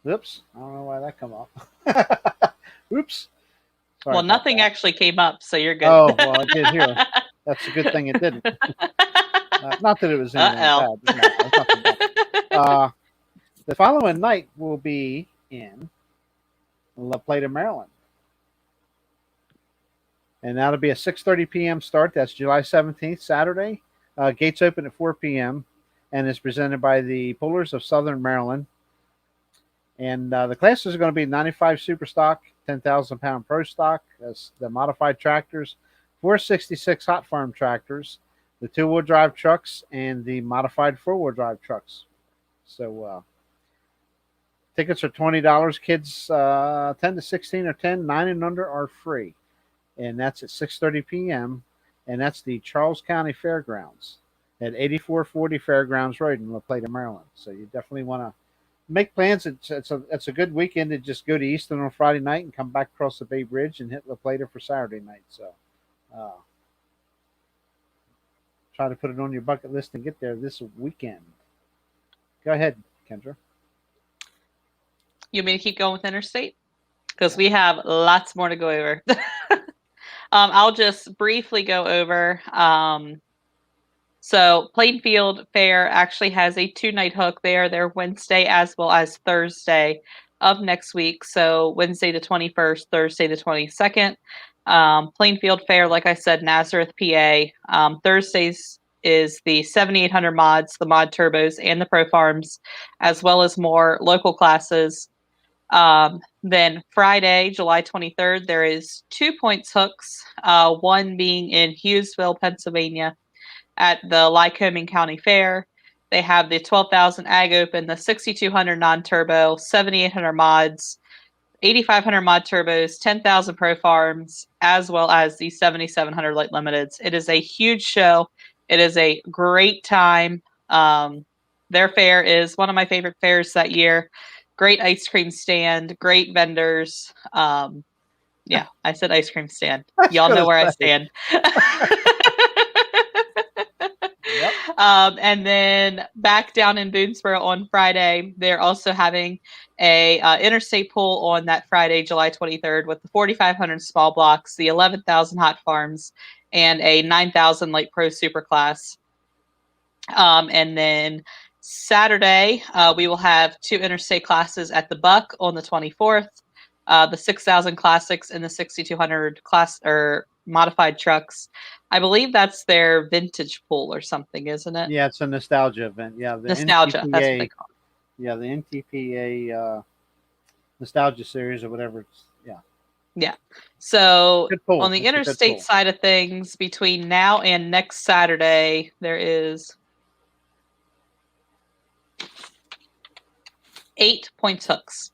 Oops. I don't know why that come up. Oops. Sorry Well, about nothing that. actually came up, so you're good. Oh, well, I did hear. That's a good thing it didn't. Not that it was anything Uh-oh. bad. No, it's nothing bad. The following night will be in La Plata, Maryland. And that'll be a 6:30 p.m. start. That's July 17th, Saturday. Gates open at 4 p.m. and is presented by the Pullers of Southern Maryland. And the classes are going to be 95 Super Stock, 10,000 pound Pro Stock, that's the modified tractors, 466 Hot Farm tractors, the 2-wheel drive trucks, and the modified 4-wheel drive trucks. So tickets are $20. Kids 10 to 16 are 10, 9 and under are free. And that's at 6:30 p.m. And that's the Charles County Fairgrounds at 8440 Fairgrounds Road in La Plata, Maryland. So you definitely want to make plans. It's a good weekend to just go to Easton on Friday night and come back across the Bay Bridge and hit La Plata for Saturday night. So try to put it on your bucket list and get there this weekend. Go ahead, Kendra. You want me to keep going with interstate? Because we have lots more to go over. I'll just briefly go over. So Plainfield Fair actually has a 2-night hook there. They're Wednesday as well as Thursday of next week. So Wednesday the 21st, Thursday the 22nd. Plainfield Fair, like I said, Nazareth, PA. Thursdays is the 7800 mods, the mod turbos, and the pro farms, as well as more local classes. Then Friday, July 23rd, there is 2 points hooks, one being in Hughesville, Pennsylvania at the Lycoming County Fair. They have the 12,000 Ag Open, the 6200 non-turbo, 7800 mods, 8500 mod turbos, 10,000 pro farms, as well as the 7700 light limiteds. It is a huge show. It is a great time. Their fair is one of my favorite fairs that year. Great ice cream stand, great vendors. Yeah, I said ice cream stand. Y'all know where I stand. Yep. And then back down in Boonesboro on Friday, they're also having a interstate pool on that Friday, July 23rd, with the 4,500 small blocks, the 11,000 hot farms, and a 9,000 light pro super class. And then Saturday, we will have 2 interstate classes at the Buck on the 24th, the 6,000 classics and the 6,200 class or modified trucks. I believe that's their vintage pool or something, isn't it? Yeah, it's a nostalgia event. Yeah, the Nostalgia. NTPA, That's what they call it. Yeah, the NTPA nostalgia series or whatever. Yeah. So Good pool. on the It's a good interstate pool. side of things, between now and next Saturday, there is 8 points hooks.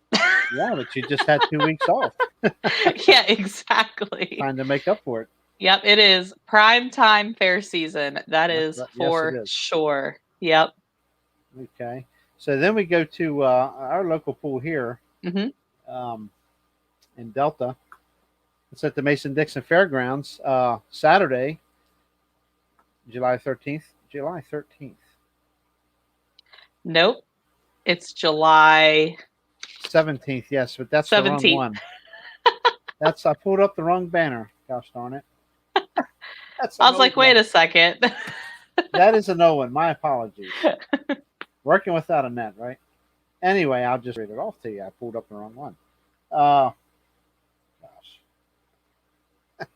Yeah, but you just had 2 weeks off. Yeah, exactly. Trying to make up for it. Yep, it is prime time fair season. That Yes, is yes, it for is. sure. Yep. Okay. So then we go to our local pool here Mhm. In Delta. It's at the Mason-Dixon Fairgrounds Saturday, July 13th. July 13th. Nope. It's July 17th, yes, but that's the 17th. wrong one. I pulled up the wrong banner. Gosh darn it. I was like, wait a second. That is a no one. My apologies. Working without a net, right? Anyway, I'll just read it off to you. I pulled up the wrong one.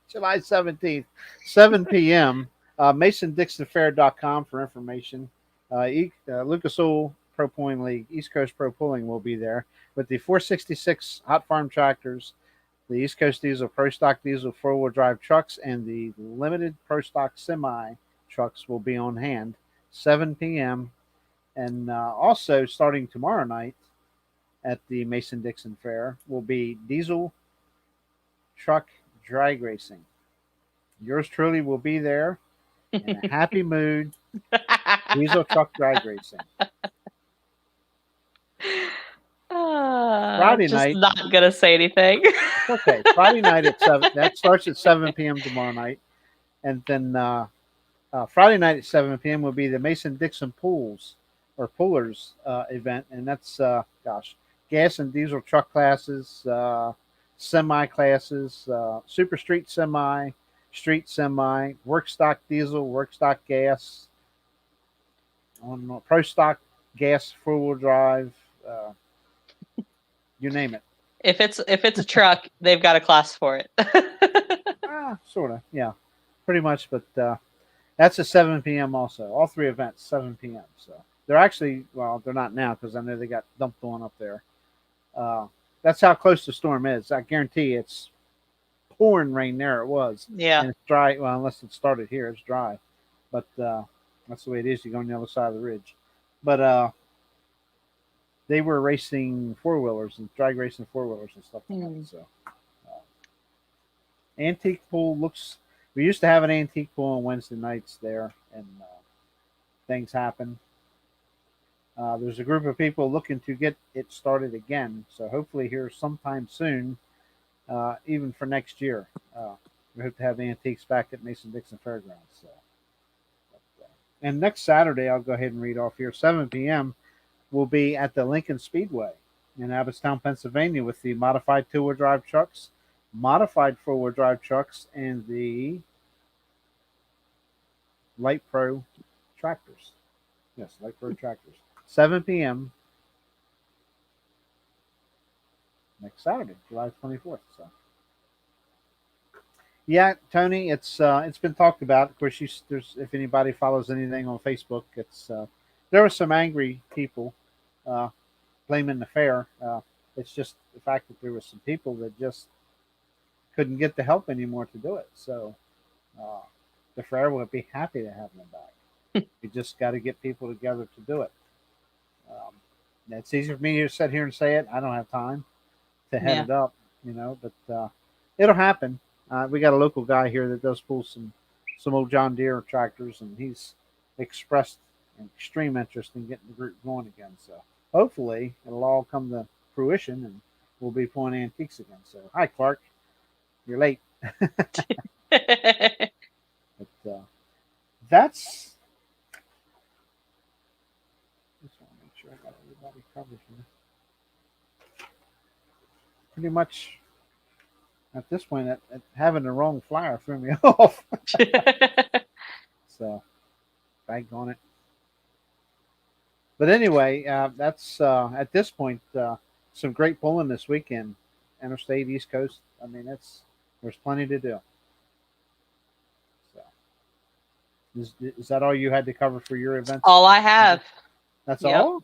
July 17th, 7 p.m. MasonDixonFair.com for information. Lucas Oil Pro Pulling League, East Coast Pro Pulling will be there with the 466 Hot Farm tractors, the East Coast Diesel Pro Stock Diesel 4-wheel drive trucks, and the limited Pro Stock semi trucks will be on hand 7 p.m. And also starting tomorrow night at the Mason-Dixon Fair will be diesel truck drag racing. Yours truly will be there in a happy mood. Diesel truck drag racing. Friday just night. Not gonna say anything. Okay, Friday night at 7. That starts at 7 p.m. tomorrow night, and then Friday night at 7 p.m. will be the Mason-Dixon Pools or Pullers event, and that's gas and diesel truck classes, semi classes, super street semi, work stock diesel, work stock gas, on pro stock gas 4-wheel drive, you name it. If it's a truck, they've got a class for it. Sort of, yeah, pretty much. But that's at 7 p.m. also. All 3 events 7 p.m. So they're actually, well, they're not now because I know they got dumped on up there. That's how close the storm is. I guarantee it's pouring rain there. It was, Yeah. and it's dry. Well, unless it started here, it's dry. But that's the way it is. You go on the other side of the ridge. But they were racing 4-wheelers and drag racing 4-wheelers and stuff like that. So antique pool looks. We used to have an antique pool on Wednesday nights there, and things happen. There's a group of people looking to get it started again. So hopefully here sometime soon, even for next year. We hope to have the antiques back at Mason-Dixon Fairgrounds. So. And next Saturday, I'll go ahead and read off here, 7 p.m., will be at the Lincoln Speedway in Abbottstown, Pennsylvania, with the modified 2-wheel drive trucks, modified 4-wheel drive trucks, and the Light Pro tractors. Yes, Light Pro tractors. 7 p.m. next Saturday, July 24th. So, yeah, Tony, it's been talked about. Of course, there's if anybody follows anything on Facebook, it's there were some angry people blaming the fair. It's just the fact that there were some people that just couldn't get the help anymore to do it. So the fair would be happy to have them back. You just got to get people together to do it. It's easy for me to sit here and say it. I don't have time to head it up, but it'll happen. We got a local guy here that does pull some old John Deere tractors, and he's expressed an extreme interest in getting the group going again. So hopefully it'll all come to fruition, and we'll be pulling antiques again. So hi, Clark, you're late. But that's. Just want to make sure I got everybody covered here. Pretty much. At this point, having the wrong flyer threw me off. So, bag on it. But anyway, that's at this point some great pulling this weekend. Interstate, East Coast. I mean, there's plenty to do. So, is that all you had to cover for your events? All I have. That's all.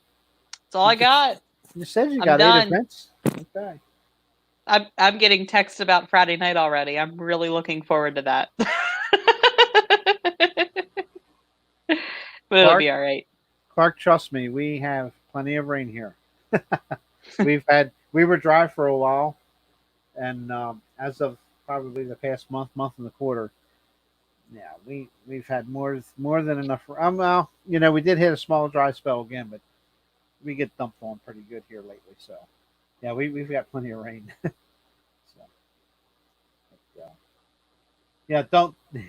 That's all I got. You said you I'm got done. 8 events. Okay. I'm getting texts about Friday night already. I'm really looking forward to that. But it'll be all right. Clark, trust me, we have plenty of rain here. We were dry for a while, and as of probably the past month and a quarter, yeah, we've had more than enough. Well, we did hit a small dry spell again, but we get dumped on pretty good here lately. So, yeah, we've got plenty of rain. Yeah,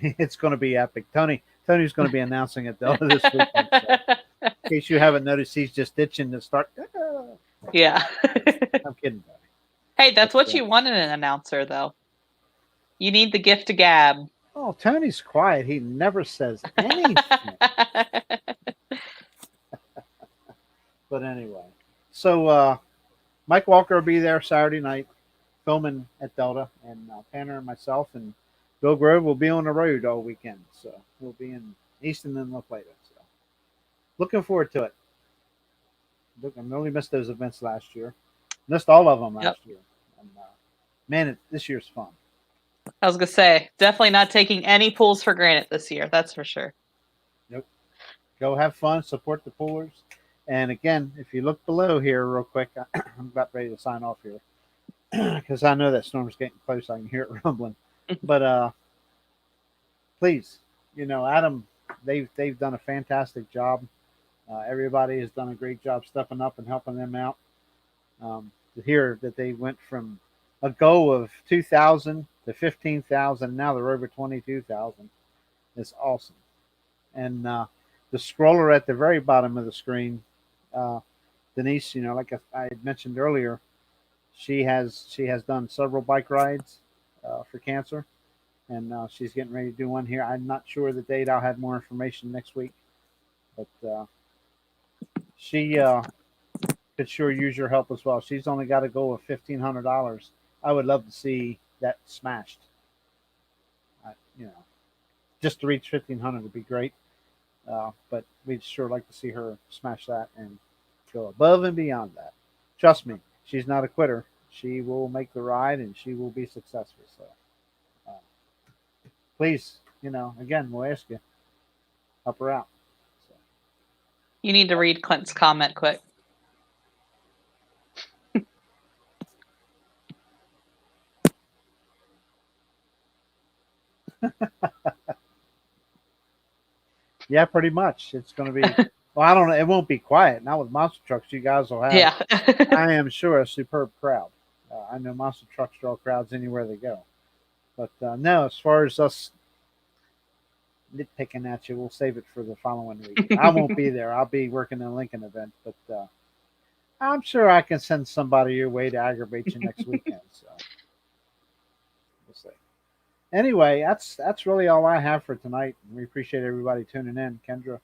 it's going to be epic. Tony's going to be announcing it this weekend. So, in case you haven't noticed, he's just itching to start. Yeah. I'm kidding, buddy. Hey, that's what you want in an announcer, though. You need the gift of gab. Oh, Tony's quiet. He never says anything. But anyway, so Mike Walker will be there Saturday night filming at Delta, and Tanner and myself and Bill Grove will be on the road all weekend. So we'll be in Easton and La Plata. So looking forward to it. Look, I only missed those events last year. Missed all of them last year. And, man, this year's fun. I was going to say, definitely not taking any pools for granted this year. That's for sure. Nope. Go have fun. Support the poolers. And again, if you look below here real quick, I'm about ready to sign off here because I know that storm's getting close. I can hear it rumbling. But please, Adam, they've done a fantastic job. Everybody has done a great job stepping up and helping them out. To hear that they went from a goal of 2,000 to 15,000, now they're over 22,000. It's awesome. And the scroller at the very bottom of the screen, Denise, like I had mentioned earlier, she has done several bike rides for cancer, and she's getting ready to do one here. I'm not sure the date. I'll have more information next week, but she could sure use your help as well. She's only got a goal of $1,500. I would love to see that smashed. Just to reach 1,500 would be great. But we'd sure like to see her smash that and go above and beyond that. Trust me, she's not a quitter. She will make the ride and she will be successful. So, please, again, we'll ask you, help her out. So. You need to read Clint's comment quick. Yeah, pretty much. It's going to be. Well, I don't know. It won't be quiet. Not with monster trucks. You guys will have. Yeah. I am sure a superb crowd. I know monster trucks draw crowds anywhere they go. But no, as far as us nitpicking at you, we'll save it for the following week. I won't be there. I'll be working the Lincoln event, but I'm sure I can send somebody your way to aggravate you next weekend. So we'll see. Anyway, that's really all I have for tonight. We appreciate everybody tuning in. Kendra,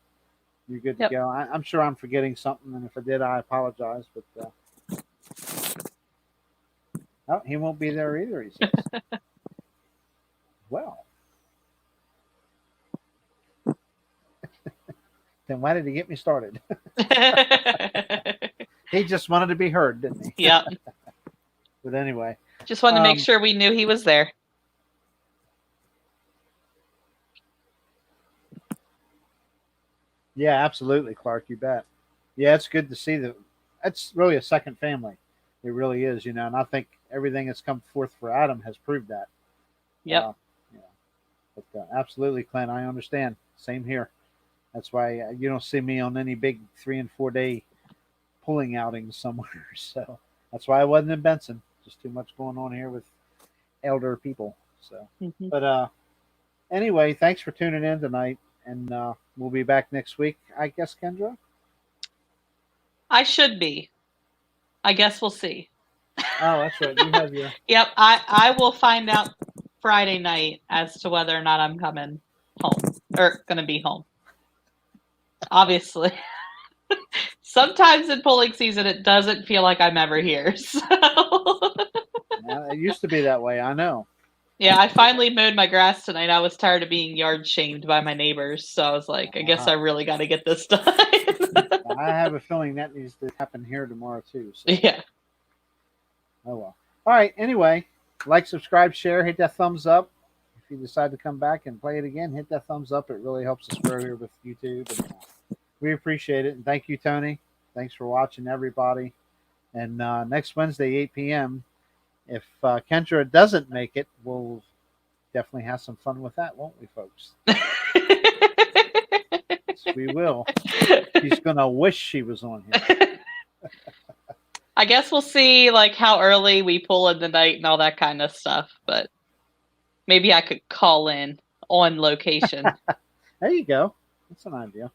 you're good to go. I'm sure I'm forgetting something, and if I did, I apologize. But oh, he won't be there either, he says. Well, then why did he get me started? He just wanted to be heard, didn't he? Yeah. But anyway. Just wanted to make sure we knew he was there. Yeah, absolutely, Clark. You bet. Yeah, it's good to see that. It's really a second family. It really is, and I think everything that's come forth for Adam has proved that. Yep. But absolutely, Clint, I understand. Same here. That's why you don't see me on any big 3 and 4 day pulling outings somewhere. So that's why I wasn't in Benson. Just too much going on here with elder people. So, But anyway, thanks for tuning in tonight, and we'll be back next week, I guess, Kendra. I should be. I guess we'll see. Oh, that's right. You have your. Yep. I will find out Friday night as to whether or not I'm coming home or going to be home. Obviously. Sometimes in polling season, it doesn't feel like I'm ever here. So. Yeah, it used to be that way. I know. Yeah, I finally mowed my grass tonight. I was tired of being yard shamed by my neighbors. So I was like, I guess I really got to get this done. I have a feeling that needs to happen here tomorrow, too. So. Yeah. Oh, well. All right. Anyway, like, subscribe, share, hit that thumbs up. If you decide to come back and play it again, hit that thumbs up. It really helps us grow here with YouTube. And, we appreciate it. And thank you, Tony. Thanks for watching, everybody. And next Wednesday, 8 p.m., if Kendra doesn't make it, we'll definitely have some fun with that, won't we, folks? Yes, we will. She's going to wish she was on here. I guess we'll see how early we pull in the night and all that kind of stuff. But maybe I could call in on location. There you go. That's an idea.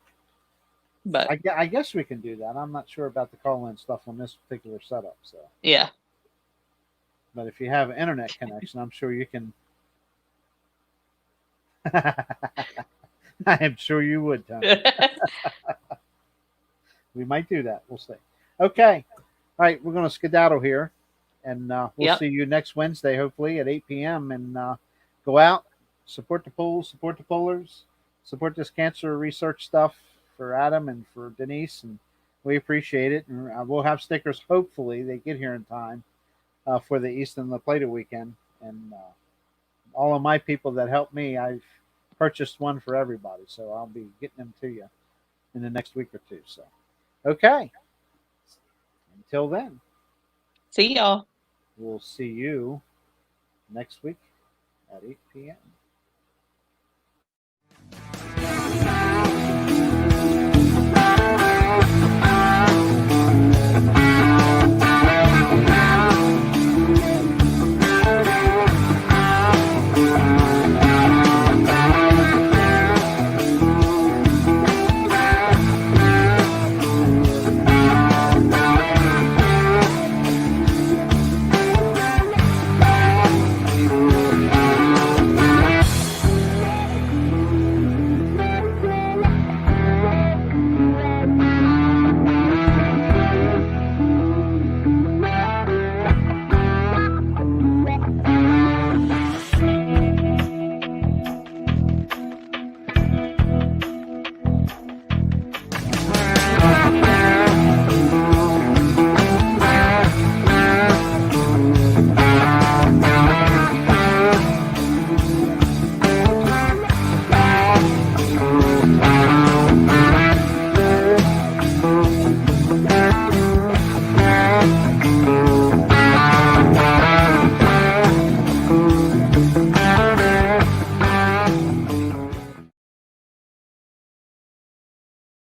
But I guess we can do that. I'm not sure about the call-in stuff on this particular setup. So yeah. But if you have an internet connection, I'm sure you can. I am sure you would, Tony. We might do that. We'll see. Okay. All right. We're going to skedaddle here. And we'll see you next Wednesday, hopefully, at 8 p.m. And go out, support the polls, support the pollers, support this cancer research stuff for Adam and for Denise. And we appreciate it. And we'll have stickers. Hopefully, they get here in time for the Easton La Plata weekend. And all of my people that helped me, I've purchased one for everybody. So I'll be getting them to you in the next week or two. So, okay. Until then. See y'all. We'll see you next week at 8 p.m.